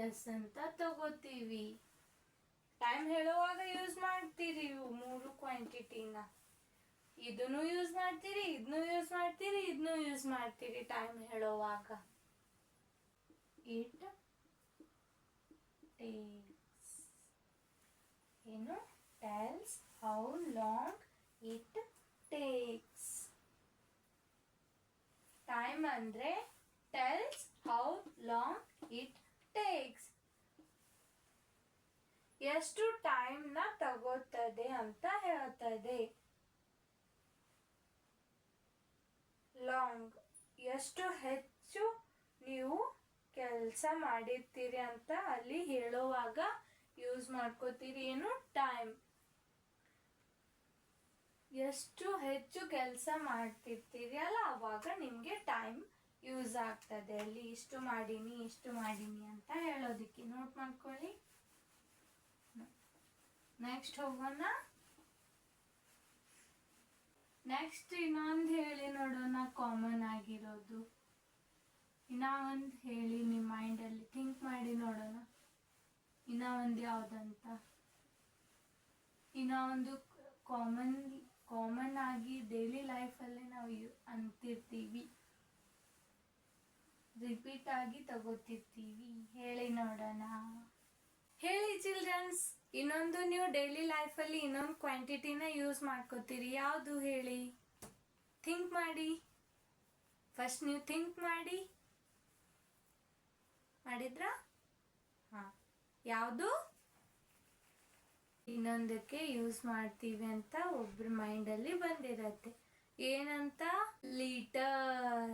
S ಅಂತ ತಗೋತೀವಿ. ಟೈಮ್ ಹೇಳುವಾಗ ಯೂಸ್ ಮಾಡ್ತೀರಿ ಇವು 3 ಕ್ವಾಂಟಿಟಿನ. ಇದನ್ನು ಯೂಸ್ ಮಾಡ್ತೀರಿ, ಇದನ್ನು ಯೂಸ್ ಮಾಡ್ತೀರಿ, ಇದನ್ನು ಯೂಸ್ ಮಾಡ್ತೀರಿ ಟೈಮ್ ಹೇಳುವಾಗ. It takes. ಏನು? Tells how long it takes. Time ಅಂದ್ರೆ tells how long it takes. ಎಷ್ಟು ಟೈಮ್ ನ ತಗೋತದೆ ಅಂತ ಹೇಳ್ತದೆ. ಲಾಂಗ್ ಎಷ್ಟು ಹೆಚ್ಚು ನೀವು ಕೆಲಸ ಮಾಡಿರ್ತೀರಿ ಅಂತ ಅಲ್ಲಿ ಹೇಳುವಾಗ ಯೂಸ್ ಮಾಡ್ಕೋತೀರಿ ಏನು, ಟೈಮ್. ಎಷ್ಟು ಹೆಚ್ಚು ಕೆಲಸ ಮಾಡ್ತಿರ್ತೀರಿ ಅಲ್ಲ ಅವಾಗ ನಿಮಗೆ ಟೈಮ್ ಯೂಸ್ ಆಗ್ತದೆ. ಅಲ್ಲಿ ಇಷ್ಟು ಮಾಡೀನಿ ಅಂತ ಹೇಳೋದಿಕ್ಕೆ ನೋಟ್ ಮಾಡ್ಕೊಳ್ಳಿ. ನೆಕ್ಸ್ಟ್ ಹೋಗೋಣ. ನೆಕ್ಸ್ಟ್ ಇನ್ನೊಂದು ಹೇಳಿ ನೋಡೋಣ, ಕಾಮನ್ ಆಗಿರೋದು. ಇನ್ನ ಒಂದು ಹೇಳಿ ನಿಮ್ಮ ಮೈಂಡಲ್ಲಿ ಥಿಂಕ್ ಮಾಡಿ ನೋಡೋಣ. ಇನ್ನ ಒಂದು ಯಾವುದಂತ. ಇನ್ನ ಒಂದು ಕಾಮನ್ ಆಗಿ ಡೈಲಿ ಲೈಫಲ್ಲಿ ನಾವು ಅಂತಿರ್ತೀವಿ, ರಿಪೀಟ್ ಆಗಿ ತಗೋತಿರ್ತೀವಿ. ಹೇಳಿ ನೋಡೋಣ. ಹೇಳಿ ಚಿಲ್ಡ್ರನ್ಸ್. ಇನ್ನೊಂದು ನೀವು ಡೈಲಿ ಲೈಫಲ್ಲಿ ಇನ್ನೊಂದು ಕ್ವಾಂಟಿಟಿನ ಯೂಸ್ ಮಾಡ್ಕೋತೀರಿ, ಯಾವುದು ಹೇಳಿ? ಥಿಂಕ್ ಮಾಡಿ. ಫಸ್ಟ್ ನೀವು ಥಿಂಕ್ ಮಾಡಿ. ಮಾಡಿದ್ರಾ? ಹಾಂ, ಯಾವುದು? ಇನ್ನೊಂದಕ್ಕೆ ಯೂಸ್ ಮಾಡ್ತೀವಿ ಅಂತ ಒಬ್ರ ಮೈಂಡಲ್ಲಿ ಬಂದಿರತ್ತೆ. ಏನಂತ? ಲೀಟರ್.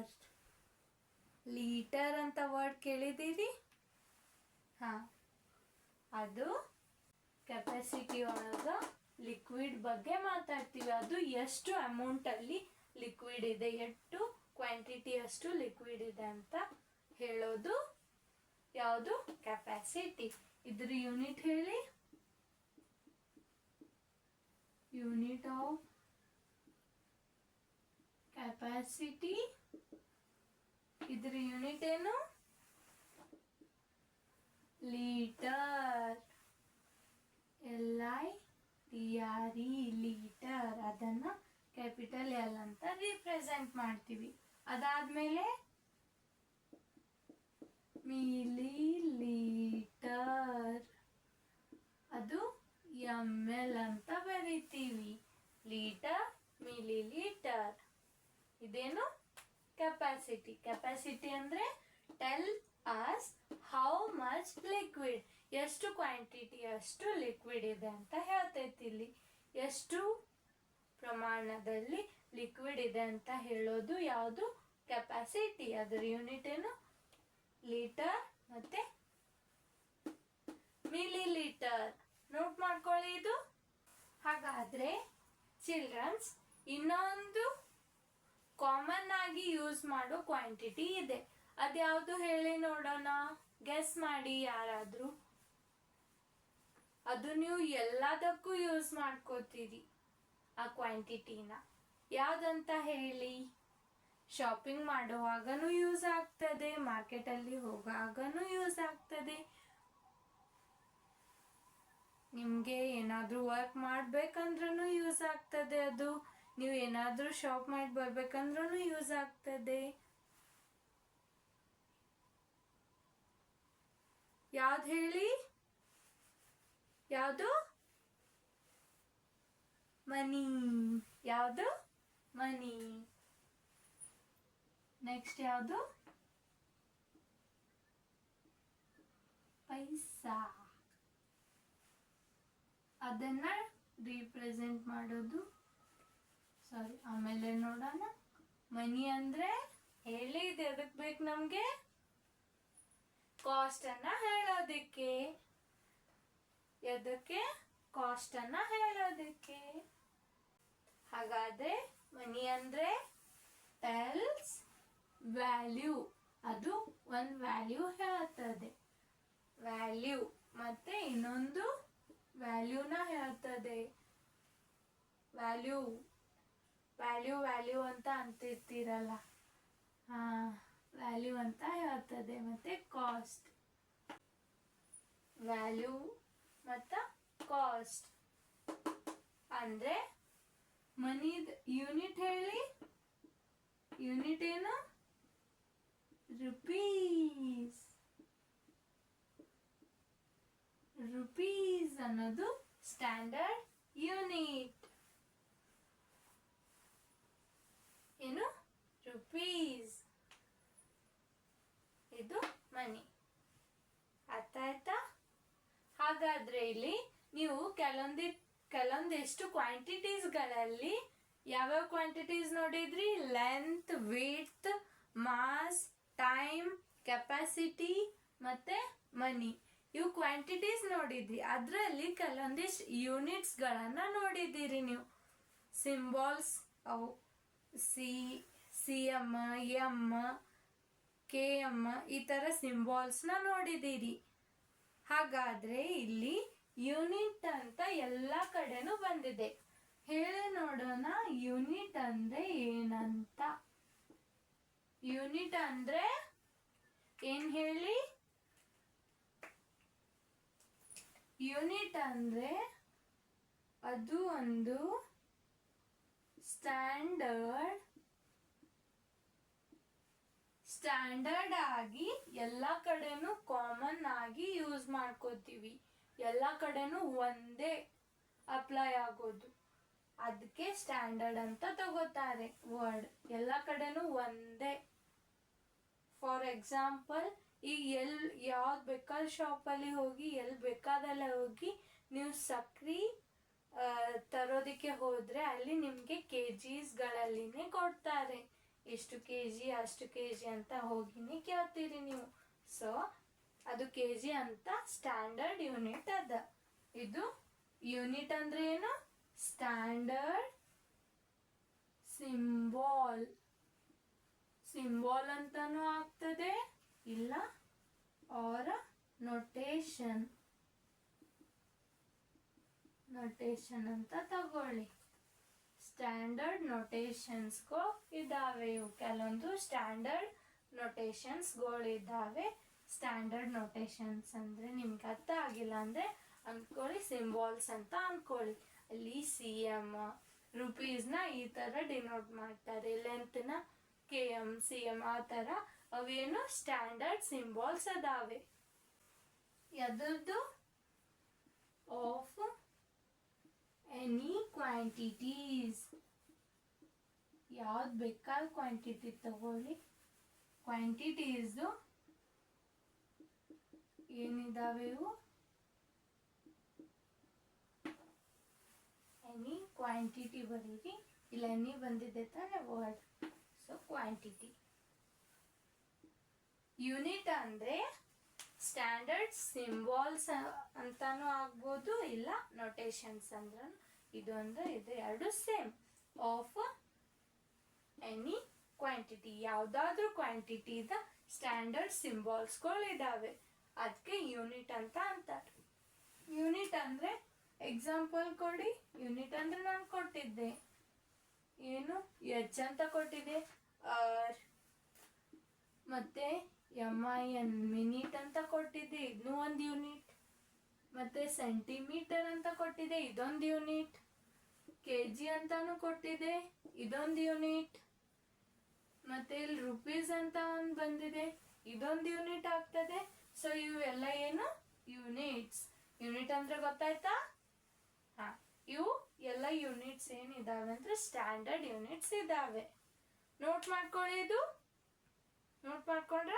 ಲೀಟರ್ ಅಂತ ವರ್ಡ್ ಕೇಳಿದ್ದೀರಿ? ಹಾಂ, ಅದು ಕೆಪಾಸಿಟಿ ಒಳಗ ಲಿಕ್ವಿಡ್ ಬಗ್ಗೆ ಮಾತಾಡ್ತೀವಿ. ಅದು ಎಷ್ಟು ಅಮೌಂಟಲ್ಲಿ ಲಿಕ್ವಿಡ್ ಇದೆ, ಎಷ್ಟು ಕ್ವಾಂಟಿಟಿ ಅಷ್ಟು ಲಿಕ್ವಿಡ್ ಇದೆ ಅಂತ ಹೇಳೋದು ಯಾವುದು? ಕೆಪಾಸಿಟಿ. ಇದ್ರ ಯೂನಿಟ್ ಹೇಳಿ. Unit of capacity. ಇದ್ರ ಯೂನಿಟ್ ಏನು? ಲೀಟರ್. LITRE, litre. ಅದನ್ನ ಕ್ಯಾಪಿಟಲ್ ಎಲ್ ಅಂತ ರಿಪ್ರೆಸೆಂಟ್ ಮಾಡ್ತೀವಿ. ಅದಾದ್ಮೇಲೆ ಮಿಲಿ ಲೀಟರ್, ಅದು ML ಅಂತ ಬರಿತೀವಿ. Litre, millilitre. ಇದೇನು? ಕೆಪಾಸಿಟಿ. ಕೆಪಾಸಿಟಿ ಅಂದ್ರೆ tell us how much liquid, ಎಷ್ಟು ಕ್ವಾಂಟಿಟಿ ಅಷ್ಟು ಲಿಕ್ವಿಡ್ ಇದೆ ಅಂತ ಹೇಳ್ತೈತಿ. ಇಲ್ಲಿ ಎಷ್ಟು ಪ್ರಮಾಣದಲ್ಲಿ ಲಿಕ್ವಿಡ್ ಇದೆ ಅಂತ ಹೇಳೋದು ಯಾವುದು? ಕೆಪಾಸಿಟಿ. ಅದರ ಯೂನಿಟ್ ಏನು? ಲೀಟರ್ ಮತ್ತೆ ಮಿಲಿ ಲೀಟರ್. ನೋಟ್ ಮಾಡ್ಕೊಳ್ಳಿ ಇದು. ಹಾಗಾದ್ರೆ ಚಿಲ್ಡ್ರನ್ಸ್, ಇನ್ನೊಂದು ಕಾಮನ್ ಆಗಿ ಯೂಸ್ ಮಾಡೋ ಕ್ವಾಂಟಿಟಿ ಇದೆ. ಅದ್ಯಾವುದು ಹೇಳಿ ನೋಡೋಣ. ಗೆಸ್ ಮಾಡಿ ಯಾರಾದ್ರೂ. ಅದು ನೀವು ಎಲ್ಲದಕ್ಕೂ ಯೂಸ್ ಮಾಡ್ಕೋತೀರಿ ಆ ಕ್ವಾಂಟಿಟಿನ. ಯಾವ್ದಂತ ಹೇಳಿ. ಶಾಪಿಂಗ್ ಮಾಡುವಾಗನೂ ಯೂಸ್ ಆಗ್ತದೆ, ಮಾರ್ಕೆಟಲ್ಲಿ ಹೋಗಾಗನೂ ಯೂಸ್ ಆಗ್ತದೆ, ನಿಮಗೆ ಏನಾದರೂ ವರ್ಕ್ ಮಾಡ್ಬೇಕಂದ್ರೂ ಯೂಸ್ ಆಗ್ತದೆ, ಅದು ನೀವು ಏನಾದರೂ ಶಾಪ್ ಮಾಡಿ ಬರ್ಬೇಕಂದ್ರೂ ಯೂಸ್ ಆಗ್ತದೆ. ಯಾವ್ದು ಹೇಳಿ? ಯಾವುದು? ಮನಿ. ಯಾವುದು? ಮನಿ. ನೆಕ್ಸ್ಟ್ ಯಾವುದು? ಪೈಸಾ. ಅದನ್ನ ರಿಪ್ರೆಸೆಂಟ್ ಮಾಡೋದು. ಸಾರಿ, ಆಮೇಲೆ ನೋಡೋಣ. ಮನಿ ಅಂದ್ರೆ ಹೇಳಿ, ಇದು ಎದಕ್ಕೆ ಬೇಕು ನಮಗೆ? ಕಾಸ್ಟ್ ಅನ್ನ ಹೇಳೋದಕ್ಕೆ. ಎದಕ್ಕೆ? ಕಾಸ್ಟ್ ಅನ್ನ ಹೇಳೋದಕ್ಕೆ. ಹಾಗಾದ್ರೆ ಮನಿ ಅಂದ್ರೆ ಟೆಲ್ಸ್ ವ್ಯಾಲ್ಯೂ. ಅದು ಒಂದು ವ್ಯಾಲ್ಯೂ ಹೇಳ್ತದೆ. ವ್ಯಾಲ್ಯೂ ಮತ್ತೆ ಇನ್ನೊಂದು ವ್ಯಾಲ್ಯೂನ ಹೇಳ್ತದೆ. ವ್ಯಾಲ್ಯೂ ವ್ಯಾಲ್ಯೂ ವ್ಯಾಲ್ಯೂ ಅಂತ ಅಂತಿರ್ತೀರಲ್ಲ, ವ್ಯಾಲ್ಯೂ ಅಂತ ಹೇಳ್ತದೆ. ಮತ್ತೆ ಕಾಸ್ಟ್. ವ್ಯಾಲ್ಯೂ ಮತ್ತು ಕಾಸ್ಟ್ ಅಂದ್ರೆ ಮನಿದ ಯೂನಿಟ್ ಹೇಳಿ. ಯೂನಿಟ್ ಏನು? ರುಪೀಸ್. ರುಪೀಸ್ ಅನ್ನೋದು ಸ್ಟ್ಯಾಂಡರ್ಡ್ ಯೂನಿಟ್. ಏನು? ರುಪೀಸ್. ಹಾಗಾದ್ರೆ ಇಲ್ಲಿ ನೀವು ಕೆಲವೊಂದಿಷ್ಟು ಕ್ವಾಂಟಿಟೀಸ್ಗಳಲ್ಲಿ ಯಾವ್ಯಾವ ಕ್ವಾಂಟಿಟೀಸ್ ನೋಡಿದ್ರಿ? Length, width, mass, time, capacity ಮತ್ತೆ ಮನಿ. ಇವು ಕ್ವಾಂಟಿಟೀಸ್ ನೋಡಿದ್ರಿ. ಅದರಲ್ಲಿ ಕೆಲವೊಂದಿಷ್ಟು ಯೂನಿಟ್ಸ್ಗಳನ್ನ ನೋಡಿದ್ದೀರಿ ನೀವು. ಸಿಂಬಾಲ್ಸ್ ಅವು CM, M, KM ಈ ಥರ ಸಿಂಬಾಲ್ಸ್ನ ನೋಡಿದ್ದೀರಿ. ಹಾಗಾದ್ರೆ ಇಲ್ಲಿ ಯೂನಿಟ್ ಅಂತ ಎಲ್ಲ ಕಡೆನೂ ಬಂದಿದೆ. ಹೇಳಿ ನೋಡೋಣ, ಯೂನಿಟ್ ಅಂದ್ರೆ ಏನಂತ. ಯೂನಿಟ್ ಅಂದ್ರೆ ಏನ್ ಹೇಳಿ? ಯೂನಿಟ್ ಅಂದ್ರೆ ಅದು ಒಂದು ಸ್ಟ್ಯಾಂಡರ್ಡ್ ಆಗಿ ಎಲ್ಲ ಕಡೆನೂ ಕಾಮನ್ ಆಗಿ ಯೂಸ್ ಮಾಡ್ಕೋತೀವಿ. ಎಲ್ಲ ಕಡೆನೂ ಒಂದೇ ಅಪ್ಲೈ ಆಗೋದು, ಅದಕ್ಕೆ ಸ್ಟ್ಯಾಂಡರ್ಡ್ ಅಂತ ತಗೋತಾರೆ ವರ್ಡ್. ಎಲ್ಲ ಕಡೆನೂ ಒಂದೇ. ಫಾರ್ ಎಕ್ಸಾಂಪಲ್, ಈಗ ಯಾವ್ದು ಬೇಕಾದ ಶಾಪಲ್ಲಿ ಹೋಗಿ ಎಲ್ಲಿ ಬೇಕಾದಲ್ಲೇ ಹೋಗಿ ನೀವು ಸಕ್ರೆ ತರೋದಕ್ಕೆ ಹೋದ್ರೆ ಅಲ್ಲಿ ನಿಮಗೆ KGsಗಳಲ್ಲಿನೇ ಕೊಡ್ತಾರೆ. ಎಷ್ಟು KG ಅಷ್ಟು KG ಅಂತ ಹೋಗಿನೇ ಕೇಳ್ತೀರಿ ನೀವು. ಸೊ ಅದು KG ಅಂತ ಸ್ಟ್ಯಾಂಡರ್ಡ್ ಯೂನಿಟ್ ಅದ. ಇದು ಯೂನಿಟ್ ಅಂದ್ರೆ ಏನು? ಸ್ಟ್ಯಾಂಡರ್ಡ್ ಸಿಂಬಾಲ್ ಅಂತಾನೂ ಆಗ್ತದೆ, ಇಲ್ಲ ಆರ್ ನೊಟೇಷನ್ ಅಂತ ತಗೊಳ್ಳಿ. ಸ್ಟ್ಯಾಂಡರ್ಡ್ ನೊಟೇಷನ್ಸ್ಗಳು ಇದ್ದಾವೆ. ಇವು ಕೆಲವೊಂದು ಸ್ಟ್ಯಾಂಡರ್ಡ್ ನೊಟೇಷನ್ಸ್ಗಳು ಇದ್ದಾವೆ. ಸ್ಟ್ಯಾಂಡರ್ಡ್ ನೊಟೇಷನ್ಸ್ ಅಂದ್ರೆ ನಿಮ್ಗೆ ಅರ್ಥ ಆಗಿಲ್ಲ ಅಂದ್ರೆ ಅನ್ಕೊಳ್ಳಿ, ಸಿಂಬಾಲ್ಸ್ ಅಂತ ಅನ್ಕೊಳ್ಳಿ. ಅಲ್ಲಿ CM ರುಪೀಸ್ನ ಈ ಥರ ಡಿನೋಟ್ ಮಾಡ್ತಾರೆ, ಲೆಂತ್ನ KM CM ಆ ಥರ ಅವೇನು ಸ್ಟ್ಯಾಂಡರ್ಡ್ ಸಿಂಬಾಲ್ಸ್ ಅದಾವೆ. ಎದರದ್ದು? Of any quantities. ಯಾವ್ದು ಬೇಕಾದ ಕ್ವಾಂಟಿಟಿ ತಗೊಳ್ಳಿ. ಕ್ವಾಂಟಿಟೀಸು ಏನಿದಾವೆ ಇವು? ಎನಿ ಕ್ವಾಂಟಿಟಿ ಬರೀರಿ. ಇಲ್ಲ ಎನಿ ಬಂದಿದೆ ತಾನೆ ವರ್ಡ್. So quantity. ಯೂನಿಟ್ ಅಂದ್ರೆ ಸ್ಟ್ಯಾಂಡರ್ಡ್ ಸಿಂಬಾಲ್ಸ್ ಅಂತಾನು ಆಗ್ಬೋದು, ಇಲ್ಲ ನೊಟೇಷನ್ಸ್ ಅಂದ್ರೆ ಇದು ಅಂದ್ರೆ ಇದು ಎರಡು ಸೇಮ್. ಆಫ್ ಎನಿ ಕ್ವಾಂಟಿಟಿ, ಯಾವುದಾದ್ರೂ ಕ್ವಾಂಟಿಟಿದ ಸ್ಟ್ಯಾಂಡರ್ಡ್ ಸಿಂಬಾಲ್ಸ್ಗಳು ಇದಾವೆ, ಅದಕ್ಕೆ ಯೂನಿಟ್ ಅಂತ ಅಂತಾರೆ. ಯೂನಿಟ್ ಅಂದ್ರೆ ಎಕ್ಸಾಂಪಲ್ ಕೊಡಿ. ಯೂನಿಟ್ ಅಂದ್ರೆ ನಾನು ಕೊಟ್ಟಿದ್ದೆ, ಏನು H ಅಂತ ಕೊಟ್ಟಿದೆ, ಮತ್ತೆ MIN ಮಿನಿಟ್ ಅಂತ ಕೊಟ್ಟಿದೆ, ಇದನ್ನು ಒಂದು ಯೂನಿಟ್. ಮತ್ತೆ ಸೆಂಟಿಮೀಟರ್ ಅಂತ ಕೊಟ್ಟಿದೆ, ಇದೊಂದು ಯೂನಿಟ್. KG ಅಂತಾನು ಕೊಟ್ಟಿದೆ, ಇದೊಂದು ಯೂನಿಟ್. ಮತ್ತೆ ಇಲ್ಲಿ ರುಪೀಸ್ ಅಂತ ಒಂದು ಬಂದಿದೆ, ಇದೊಂದು ಯೂನಿಟ್ ಆಗ್ತದೆ. ಸೊ ಇವೆಲ್ಲ ಏನು? ಯೂನಿಟ್ಸ್. ಯೂನಿಟ್ ಅಂದ್ರೆ ಗೊತ್ತಾಯ್ತಾ? ಇವು ಎಲ್ಲ ಯೂನಿಟ್ಸ್ ಏನಿದಾವೆ ಅಂದ್ರೆ ಸ್ಟ್ಯಾಂಡರ್ಡ್ ಯೂನಿಟ್ಸ್ ಇದಾವೆ. ನೋಟ್ ಮಾಡ್ಕೊಳ್ಳಿ. ಇದು ನೋಟ್ ಮಾಡ್ಕೊಂಡ್ರ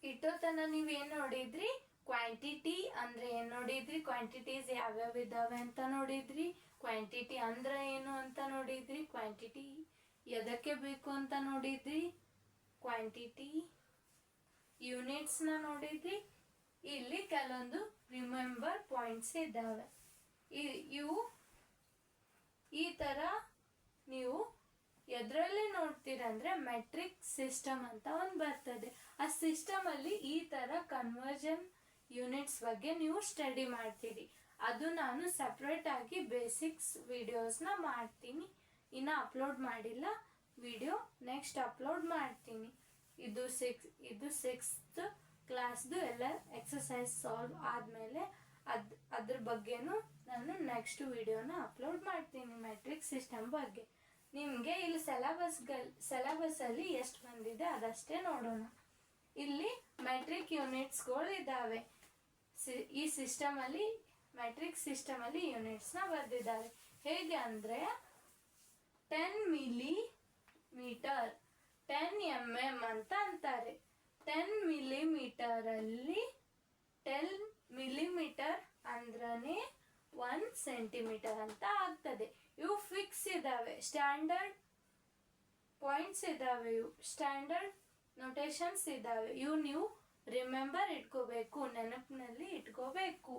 ಇಟ್ಟೋತನ ನೀವೇನ್ ನೋಡಿದ್ರಿ? ಕ್ವಾಂಟಿಟಿ ಅಂದ್ರೆ ಏನ್ ನೋಡಿದ್ರಿ? ಕ್ವಾಂಟಿಟೀಸ್ ಯಾವ್ಯಾವ ಇದಾವೆ ಅಂತ ನೋಡಿದ್ರಿ. ಕ್ವಾಂಟಿಟಿ ಅಂದ್ರೆ ಏನು ಅಂತ ನೋಡಿದ್ರಿ. ಕ್ವಾಂಟಿಟಿ ಎದಕ್ಕೆ ಬೇಕು ಅಂತ ನೋಡಿದ್ರಿ. ಕ್ವಾಂಟಿಟಿ ಯೂನಿಟ್ಸ್ನ ನೋಡಿದ್ರಿ. ಇಲ್ಲಿ ಕೆಲವೊಂದು ರಿಮೆಂಬರ್ ಪಾಯಿಂಟ್ಸ್ ಇದ್ದಾವೆ. ಇವು ಈ ಥರ ನೀವು ಎದರಲ್ಲಿ ನೋಡ್ತೀರಂದ್ರೆ ಮೆಟ್ರಿಕ್ ಸಿಸ್ಟಮ್ ಅಂತ ಒಂದು ಬರ್ತದೆ. ಆ ಸಿಸ್ಟಮಲ್ಲಿ ಈ ಥರ ಕನ್ವರ್ಷನ್ ಯೂನಿಟ್ಸ್ ಬಗ್ಗೆ ನೀವು ಸ್ಟಡಿ ಮಾಡ್ತೀರಿ. ಅದು ನಾನು ಸಪ್ರೇಟ್ ಆಗಿ ಬೇಸಿಕ್ಸ್ ವಿಡಿಯೋಸ್ನ ಮಾಡ್ತೀನಿ. ಇನ್ನು ಅಪ್ಲೋಡ್ ಮಾಡಿಲ್ಲ ವಿಡಿಯೋ, ನೆಕ್ಸ್ಟ್ ಅಪ್ಲೋಡ್ ಮಾಡ್ತೀನಿ. ಇದು ಸಿಕ್ಸ್ತ್ ಕ್ಲಾಸ್ದು ಎಲ್ಲ ಎಕ್ಸಸೈಸ್ ಸಾಲ್ವ್ ಆದಮೇಲೆ ಅದ್ರ ಬಗ್ಗೆನೂ ನಾನು ನೆಕ್ಸ್ಟ್ ವಿಡಿಯೋನ ಅಪ್ಲೋಡ್ ಮಾಡ್ತೀನಿ ಮೆಟ್ರಿಕ್ ಸಿಸ್ಟಮ್ ಬಗ್ಗೆ. ನಿಮಗೆ ಇಲ್ಲಿ ಸಿಲೆಬಸ್ಸಲ್ಲಿ ಎಷ್ಟು ಬಂದಿದೆ ಅದಷ್ಟೇ ನೋಡೋಣ. ಇಲ್ಲಿ ಮೆಟ್ರಿಕ್ ಯೂನಿಟ್ಸ್ಗಳು ಇದ್ದಾವೆ. ಈ ಸಿಸ್ಟಮಲ್ಲಿ ಮೆಟ್ರಿಕ್ ಸಿಸ್ಟಮಲ್ಲಿ ಯೂನಿಟ್ಸ್ನ ಬರೆದಿದ್ದಾರೆ. ಹೇಗೆ ಅಂದರೆ 10 ಮಿಲಿಮೀಟರ್ 10 mm ಅಂತ ಅಂತಾರೆ. 10 ಮಿಲಿಮೀಟರಲ್ಲಿ 10 ಮಿಲಿಮೀಟರ್ ಅಂದರೆ ಸೆಂಟಿಮೀಟರ್ ಅಂತ ಆಗ್ತದೆ. ಇವು ಫಿಕ್ಸ್ ಇದಾವೆ, ಸ್ಟ್ಯಾಂಡರ್ಡ್ ಪಾಯಿಂಟ್ಸ್ ಇದಾವೆ, ಇವು ಸ್ಟ್ಯಾಂಡರ್ಡ್ ನೊಟೇಶನ್ಸ್ ಇದಾವೆ. ಇವು ನೀವು ರಿಮೆಂಬರ್ ಇಟ್ಕೋಬೇಕು, ನೆನಪಿನಲ್ಲಿ ಇಟ್ಕೋಬೇಕು.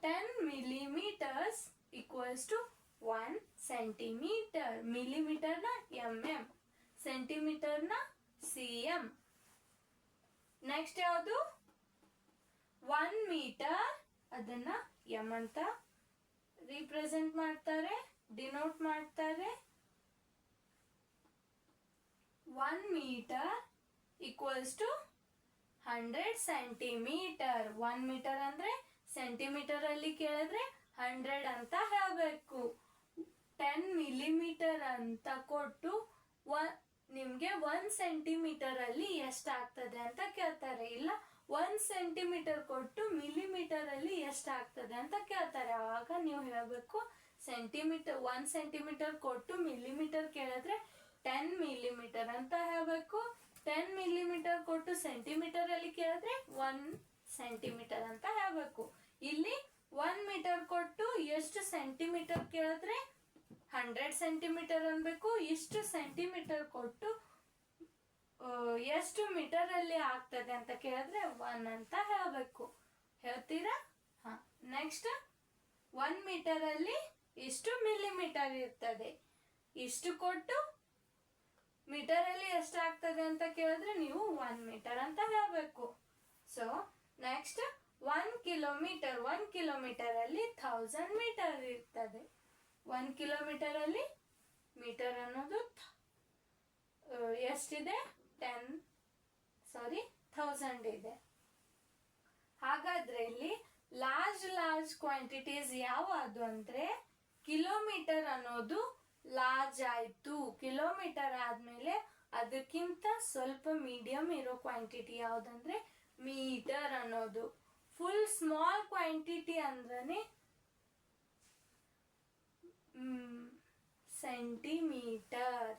10 millimeters equals to 1 centimeter. ಮಿಲಿಮೀಟರ್ನ mm, ಸೆಂಟಿಮೀಟರ್ನ cm. Next ಯಾವುದು? 1 ಮೀಟರ್, ಅದನ್ನ m ಅಂತ ರಿಪ್ರೆಸೆಂಟ್ ಮಾಡ್ತಾರೆ, ಡಿನೋಟ್ ಮಾಡ್ತಾರೆ. 1 metre equals to 100 centimetre. 1 metre ಅಂದ್ರೆ ಸೆಂಟಿಮೀಟರ್ ಅಲ್ಲಿ ಕೇಳಿದ್ರೆ 100 ಅಂತ ಹೇಳಬೇಕು. 10 millimeter ಅಂತ ಕೊಟ್ಟು ನಿಮ್ಗೆ 1 ಸೆಂಟಿಮೀಟರ್ ಅಲ್ಲಿ ಎಷ್ಟಾಗ್ತದೆ ಅಂತ ಕೇಳ್ತಾರೆ. ಇಲ್ಲ 1 ಸೆಂಟಿಮೀಟರ್ ಕೊಟ್ಟು ಮಿಲಿಮೀಟರ್ ಅಲ್ಲಿ ಎಷ್ಟಾಗ್ತದೆ ಅಂತ ಕೇಳ್ತಾರೆ. ಆವಾಗ ನೀವು ಹೇಳಬೇಕು ಸೆಂಟಿಮೀಟರ್. 1 ಸೆಂಟಿಮೀಟರ್ ಕೊಟ್ಟು ಮಿಲಿಮೀಟರ್ ಕೇಳಿದ್ರೆ 10 millimeter ಅಂತ ಹೇಳಬೇಕು. 10 millimeter ಕೊಟ್ಟು ಸೆಂಟಿಮೀಟರ್ ಅಲ್ಲಿ ಕೇಳಿದ್ರೆ 1 ಸೆಂಟಿಮೀಟರ್ ಅಂತ ಹೇಳಬೇಕು. ಇಲ್ಲಿ 1 ಮೀಟರ್ ಕೊಟ್ಟು ಎಷ್ಟು ಸೆಂಟಿಮೀಟರ್ ಕೇಳಿದ್ರೆ 100 ಸೆಂಟಿಮೀಟರ್ ಅನ್ಬೇಕು. ಇಷ್ಟು ಸೆಂಟಿಮೀಟರ್ ಕೊಟ್ಟು ಎಷ್ಟು ಮೀಟರ್ ಅಲ್ಲಿ ಆಗ್ತದೆ ಅಂತ ಕೇಳಿದ್ರೆ 1 ಅಂತ ಹೇಳಬೇಕು. ಹೇಳ್ತೀರಾ? ಹಾ. ನೆಕ್ಸ್ಟ್ 1 ಮೀಟರ್ ಅಲ್ಲಿ ಇಷ್ಟು ಮಿಲಿಮೀಟರ್ ಇರ್ತದೆ. ಇಷ್ಟು ಕೊಟ್ಟು ಮೀಟರ್ ಅಲ್ಲಿ ಎಷ್ಟಾಗ್ತದೆ ಅಂತ ಕೇಳಿದ್ರೆ ನೀವು 1 ಮೀಟರ್ ಅಂತ ಹೇಳಬೇಕು. So next 1 kilometre. 1 ಕಿಲೋಮೀಟರ್ ಅಲ್ಲಿ 1000 ಮೀಟರ್ ಇರ್ತದೆ. 1 ಕಿಲೋಮೀಟರ್ ಅಲ್ಲಿ ಮೀಟರ್ ಅನ್ನೋದು ಎಷ್ಟಿದೆ? 1000 ಇದೆ. ಹಾಗಾದ್ರೆ ಇಲ್ಲಿ ಲಾರ್ಜ್ ಕ್ವಾಂಟಿಟೀಸ್ ಯಾವುದು ಅಂದ್ರೆ ಕಿಲೋಮೀಟರ್ ಅನ್ನೋದು ಲಾರ್ಜ್ ಆಯ್ತು. ಕಿಲೋಮೀಟರ್ ಆದ್ಮೇಲೆ ಅದಕ್ಕಿಂತ ಸ್ವಲ್ಪ ಮೀಡಿಯಂ ಇರೋ ಕ್ವಾಂಟಿಟಿ ಯಾವ್ದಂದ್ರೆ ಮೀಟರ್ ಅನ್ನೋದು. ಫುಲ್ ಸ್ಮಾಲ್ ಕ್ವಾಂಟಿಟಿ ಅಂದ್ರೆ ಸೆಂಟಿಮೀಟರ್.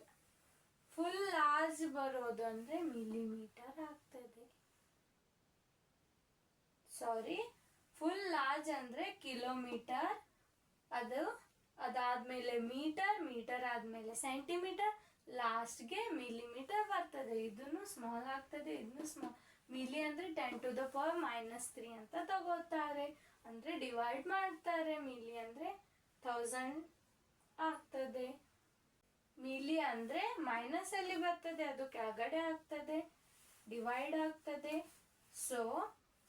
ಫುಲ್ ಲಾರ್ಜ್ ಬರೋದು ಅಂದ್ರೆ ಮಿಲಿಮೀಟರ್ ಆಗ್ತದೆ. ಸಾರಿ, ಫುಲ್ ಲಾರ್ಜ್ ಅಂದ್ರೆ ಕಿಲೋಮೀಟರ್, ಅದಾದ್ಮೇಲೆ ಮೀಟರ್ ಆದ್ಮೇಲೆ ಸೆಂಟಿಮೀಟರ್, ಲಾಸ್ಟ್ಗೆ ಮಿಲಿಮೀಟರ್ ಬರ್ತದೆ. ಇದನ್ನು ಸ್ಮಾಲ್ ಆಗ್ತದೆ, ಇದನ್ನು ಸ್ಮಾಲ್. ಮಿಲಿ ಅಂದ್ರೆ 10⁻³ ಅಂತ ತಗೋತಾರೆ, ಅಂದ್ರೆ ಡಿವೈಡ್ ಮಾಡ್ತಾರೆ. ಮಿಲಿ ಅಂದ್ರೆ 1000 ಆಗ್ತದೆ. ಮಿಲಿ ಅಂದ್ರೆ ಮೈನಸ್ ಅಲ್ಲಿ ಬರ್ತದೆ, ಅದು ಕೆಳಗಡೆ ಆಗ್ತದೆ, ಡಿವೈಡ್ ಆಗ್ತದೆ. ಸೊ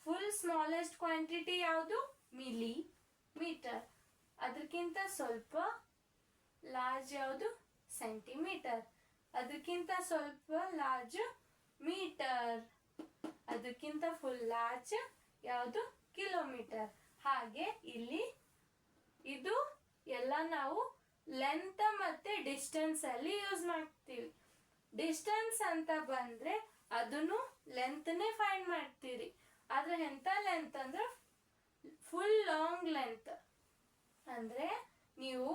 ಫುಲ್ ಸ್ಮಾಲೆಸ್ಟ್ ಕ್ವಾಂಟಿಟಿ ಯಾವುದು? ಮಿಲಿಮೀಟರ್. ಅದಕ್ಕಿಂತ ಸ್ವಲ್ಪ ಲಾರ್ಜ್ ಯಾವುದು? ಸೆಂಟಿಮೀಟರ್. ಅದಕ್ಕಿಂತ ಸ್ವಲ್ಪ ಲಾರ್ಜ್ ಮೀಟರ್. ಅದಕ್ಕಿಂತ ಫುಲ್ ಲಾರ್ಜ್ ಯಾವುದು? ಕಿಲೋಮೀಟರ್. ಹಾಗೆ ಇಲ್ಲಿ ಇದು ಎಲ್ಲ ನಾವು ಲೆಂತ್ ಮತ್ತೆ ಡಿಸ್ಟೆನ್ಸ್ ಅಲ್ಲಿ ಯೂಸ್ ಮಾಡ್ತೀವಿ. ಡಿಸ್ಟೆನ್ಸ್ ಅಂತ ಬಂದ್ರೆ ಅದನ್ನು ಲೆಂತ್ನೇ ಫೈಂಡ್ ಮಾಡ್ತೀರಿ. ಆದ್ರೆ ಎಂತ ಲೆಂತ್ ಅಂದ್ರೆ ಫುಲ್ ಲಾಂಗ್ ಲೆಂತ್. ಅಂದ್ರೆ ನೀವು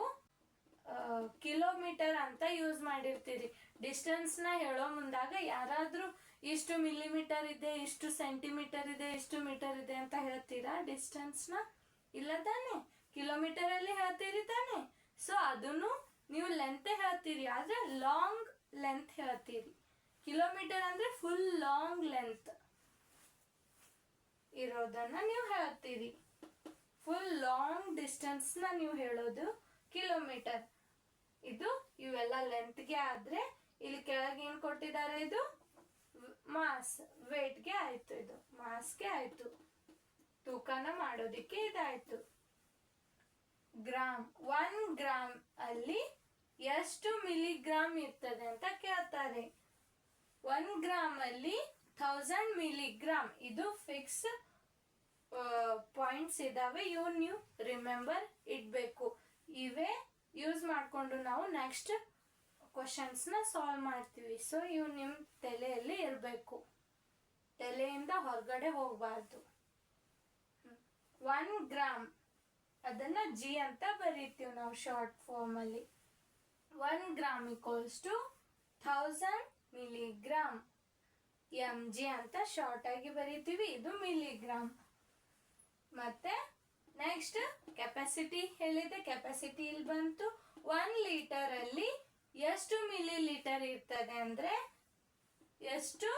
ಕಿಲೋಮೀಟರ್ ಅಂತ ಯೂಸ್ ಮಾಡಿರ್ತೀರಿ. ಡಿಸ್ಟೆನ್ಸ್ ನ ಹೇಳೋ ಮುಂದಾಗ ಯಾರಾದ್ರೂ ಇಷ್ಟು ಮಿಲಿಮೀಟರ್ ಇದೆ, ಇಷ್ಟು ಸೆಂಟಿಮೀಟರ್ ಇದೆ, ಇಷ್ಟು ಮೀಟರ್ ಇದೆ ಅಂತ ಹೇಳ್ತೀರಾ ಡಿಸ್ಟೆನ್ಸ್ ನ? ಇಲ್ಲ ತಾನೆ, ಕಿಲೋಮೀಟರ್ ಅಲ್ಲಿ ಹೇಳ್ತೀರಿ ತಾನೆ. ಸೊ ಅದನ್ನು ನೀವು ಲೆಂತ್ ಹೇಳ್ತೀರಿ, ಆದ್ರೆ ಲಾಂಗ್ ಲೆಂತ್ ಹೇಳ್ತೀರಿ. ಕಿಲೋಮೀಟರ್ ಅಂದ್ರೆ ಫುಲ್ ಲಾಂಗ್ ಲೆಂತ್ ಇರೋದನ್ನ ನೀವು ಹೇಳ್ತೀರಿ. ಫುಲ್ ಲಾಂಗ್ ಡಿಸ್ಟೆನ್ಸ್ ನ ನೀವು ಹೇಳೋದು ಕಿಲೋಮೀಟರ್. ಇದು ಇವೆಲ್ಲ ಲೆಂತ್ಗೆ ಆದ್ರೆ ಇಲ್ಲಿ ಕೆಳಗೆ ಏನ್ ಕೊಟ್ಟಿದ್ದಾರೆ? ಇದು ಮಾಸ್, ವೇಟ್ಗೆ ಆಯ್ತು. ಇದು ಮಾಸ್ಗೆ ಆಯ್ತು, ತೂಕನ ಮಾಡೋದಿಕ್ಕೆ ಇದಾಯ್ತು. ಗ್ರಾಮ್. 1 ಗ್ರಾಮ್ ಅಲ್ಲಿ ಎಷ್ಟು ಮಿಲಿಗ್ರಾಮ್ ಇರ್ತದೆ ಅಂತ ಕೇಳ್ತಾರೆ. 1 ಗ್ರಾಮ್ ಅಲ್ಲಿ 1000 ಮಿಲಿಗ್ರಾಮ್. ಇದು ಫಿಕ್ಸ್ ಪಾಯಿಂಟ್ಸ್ ಇದಾವೆ, ಇವು ನೀವು ರಿಮೆಂಬರ್ ಇಡ್ಬೇಕು. ಇವೇ ಯೂಸ್ ಮಾಡ್ಕೊಂಡು ನಾವು ನೆಕ್ಸ್ಟ್ ಕ್ವಶನ್ಸ್ ನ ಸಾಲ್ವ್ ಮಾಡ್ತೀವಿ. ಸೊ ಇವು ನಿಮ್ ತಲೆಯಲ್ಲಿ ಇರಬೇಕು, ತಲೆಯಿಂದ ಹೊರಗಡೆ ಹೋಗಬಾರ್ದು. 1 ಗ್ರಾಮ್ ಅದನ್ನ ಜಿ ಅಂತ ಬರೀತೀವಿ ನಾವು ಶಾರ್ಟ್ ಫಾರ್ಮ್ ಅಲ್ಲಿ. 1 gram equals to 1000 milligram. mg ಅಂತ ಶಾರ್ಟ್ ಆಗಿ ಬರೀತೀವಿ, ಇದು ಮಿಲಿಗ್ರಾಮ್. ಮತ್ತೆ ನೆಕ್ಸ್ಟ್ ಕೆಪಾಸಿಟಿ ಹೇಳಿದೆ, ಕೆಪಾಸಿಟಿ ಇಲ್ಲಿ ಬಂತು. 1 ಲೀಟರ್ ಅಲ್ಲಿ ಎಷ್ಟು ಮಿಲಿ ಲೀಟರ್ ಇರ್ತದೆ ಅಂದ್ರೆ ಎಷ್ಟು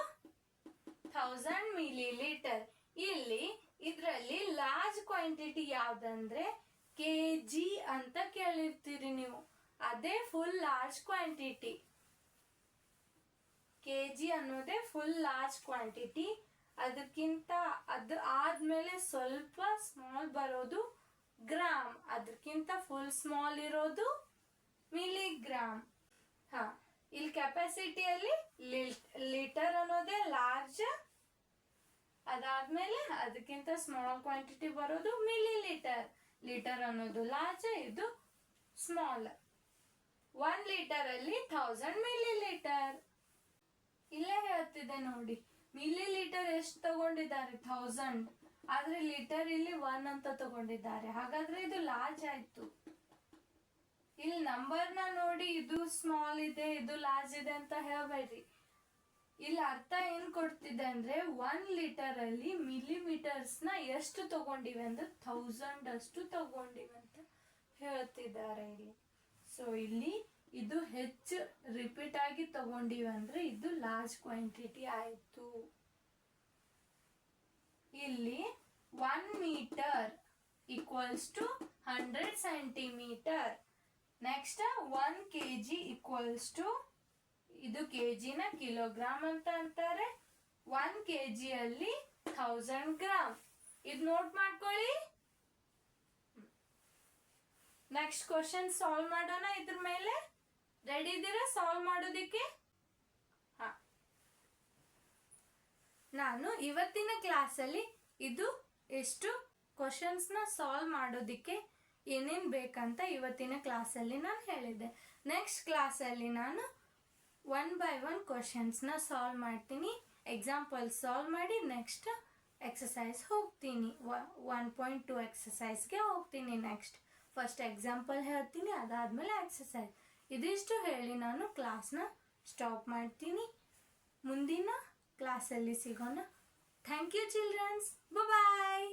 1000 ಮಿಲಿ ಲೀಟರ್. ಇಲ್ಲಿ ಇದರಲ್ಲಿ ಲಾರ್ಜ್ ಕ್ವಾಂಟಿಟಿ ಯಾವ್ದಂದ್ರೆ ಕೆಜಿ ಅಂತ ಕೇಳಿರ್ತೀರಿ ನೀವು, ಅದೇ ಫುಲ್ ಲಾರ್ಜ್ ಕ್ವಾಂಟಿಟಿ. ಕೆಜಿ ಅನ್ನೋದೇ ಫುಲ್ ಲಾರ್ಜ್ ಕ್ವಾಂಟಿಟಿ. ಅದಕ್ಕಿಂತ ಆದ್ಮೇಲೆ ಸ್ವಲ್ಪ ಸ್ಮಾಲ್ ಬರೋದು ಗ್ರಾಮ್, ಅದಕ್ಕಿಂತ ಫುಲ್ ಸ್ಮಾಲ್ ಇರೋದು ಮಿಲಿಗ್ರಾಮ್. ಹಾ, ಇಲ್ಲಿ ಕೆಪಾಸಿಟಿಯಲ್ಲಿ ಲೀಟರ್ ಅನ್ನೋದೇ ಲಾರ್ಜ್, ಅದಾದ್ಮೇಲೆ ಅದಕ್ಕಿಂತ ಸ್ಮಾಲ್ ಕ್ವಾಂಟಿಟಿ ಬರೋದು ಮಿಲಿ ಲೀಟರ್. ಲೀಟರ್ ಅನ್ನೋದು ಲಾರ್ಜ್, ಇದು ಸ್ಮಾಲ್. 1 ಲೀಟರ್ ಅಲ್ಲಿ 1000 ಮಿಲಿ ಲೀಟರ್. ಇಲ್ಲೇ ಹೇಳ್ತಿದೆ ನೋಡಿ, ಮಿಲಿ ಲೀಟರ್ ಎಷ್ಟು ತಗೊಂಡಿದ್ದಾರೆ 1000, ಆದ್ರೆ ಲೀಟರ್ ಇಲ್ಲಿ 1 ಅಂತ ತಗೊಂಡಿದ್ದಾರೆ. ಹಾಗಾದ್ರೆ ಇದು ಲಾರ್ಜ್ ಆಯ್ತು. ಇಲ್ಲಿ ನಂಬರ್ನ ನೋಡಿ ಇದು ಸ್ಮಾಲ್ ಇದೆ ಇದು ಲಾರ್ಜ್ ಇದೆ ಅಂತ ಹೇಳ್ಬೇಡ್ರಿ. ಇಲ್ಲಿ ಅರ್ಥ ಏನ್ ಕೊಡ್ತಿದೆ ಅಂದ್ರೆ 1 ಲೀಟರ್ ಅಲ್ಲಿ ಮಿಲಿಮೀಟರ್ಸ್ ನ ಎಷ್ಟು ತಗೊಂಡಿವೆ ಅಂದ್ರೆ 1000 ಅಷ್ಟು ತಗೊಂಡಿವೆ ಅಂತ ಹೇಳ್ತಿದ್ದಾರೆ ಇಲ್ಲಿ. ಸೊ ಇಲ್ಲಿ ಇದು ಹೆಚ್ಚು ರಿಪೀಟ್ ಆಗಿ ತಗೊಂಡಿವೆ ಅಂದ್ರೆ ಇದು ಲಾರ್ಜ್ ಕ್ವಾಂಟಿಟಿ ಆಯ್ತು. ಇಲ್ಲಿ 1 metre equals to 100 centimetre. Next 1 KG equals to, ಇದು ಕೆಜಿನ ಕಿಲೋಗ್ರಾಮ್ ಅಂತ ಅಂತಾರೆ. 1 ಕೆಜಿ ಅಲ್ಲಿ 1000 ಗ್ರಾಮ್. ಇದು ನೋಟ್ ಮಾಡ್ಕೊಳ್ಳಿ. ನೆಕ್ಸ್ಟ್ ಕ್ವಶನ್ ಸಾಲ್ವ್ ಮಾಡೋಣ. ಇದ್ರ ಮೇಲೆ ರೆಡಿ ಇದ್ದೀರಾ ಸಾಲ್ವ್ ಮಾಡೋದಿಕ್ಕೆ? ಹಾ, ನಾನು ಇವತ್ತಿನ ಕ್ಲಾಸಲ್ಲಿ ಇದು ಎಷ್ಟು ಕ್ವಶನ್ಸ್ ನ ಸಾಲ್ವ್ ಮಾಡೋದಿಕ್ಕೆ ಏನೇನ್ ಬೇಕಂತ ಇವತ್ತಿನ ಕ್ಲಾಸಲ್ಲಿ ನಾನು ಹೇಳಿದ್ದೆ. ನೆಕ್ಸ್ಟ್ ಕ್ಲಾಸಲ್ಲಿ ನಾನು 1 by 1 ಕ್ವಶನ್ಸ್ ನ ಸಾಲ್ವ್ ಮಾಡ್ತೀನಿ. ಎಕ್ಸಾಂಪಲ್ ಸಾಲ್ವ್ ಮಾಡಿ ನೆಕ್ಸ್ಟ್ ಎಕ್ಸಸೈಸ್ ಹೋಗ್ತೀನಿ. 1.2 ಎಕ್ಸಸೈಸ್ಗೆ ಹೋಗ್ತೀನಿ. ನೆಕ್ಸ್ಟ್ ಫಸ್ಟ್ ಎಕ್ಸಾಂಪಲ್ ಹೇಳ್ತೀನಿ, ಅದಾದ್ಮೇಲೆ ಎಕ್ಸಸೈಸ್. ಇದಿಷ್ಟು ಹೇಳಿ ನಾನು ಕ್ಲಾಸ್ನ ಸ್ಟಾಪ್ ಮಾಡ್ತೀನಿ. ಮುಂದಿನ ಕ್ಲಾಸಲ್ಲಿ ಸಿಗೋಣ. Thank you childrens. ಬಾಯ್.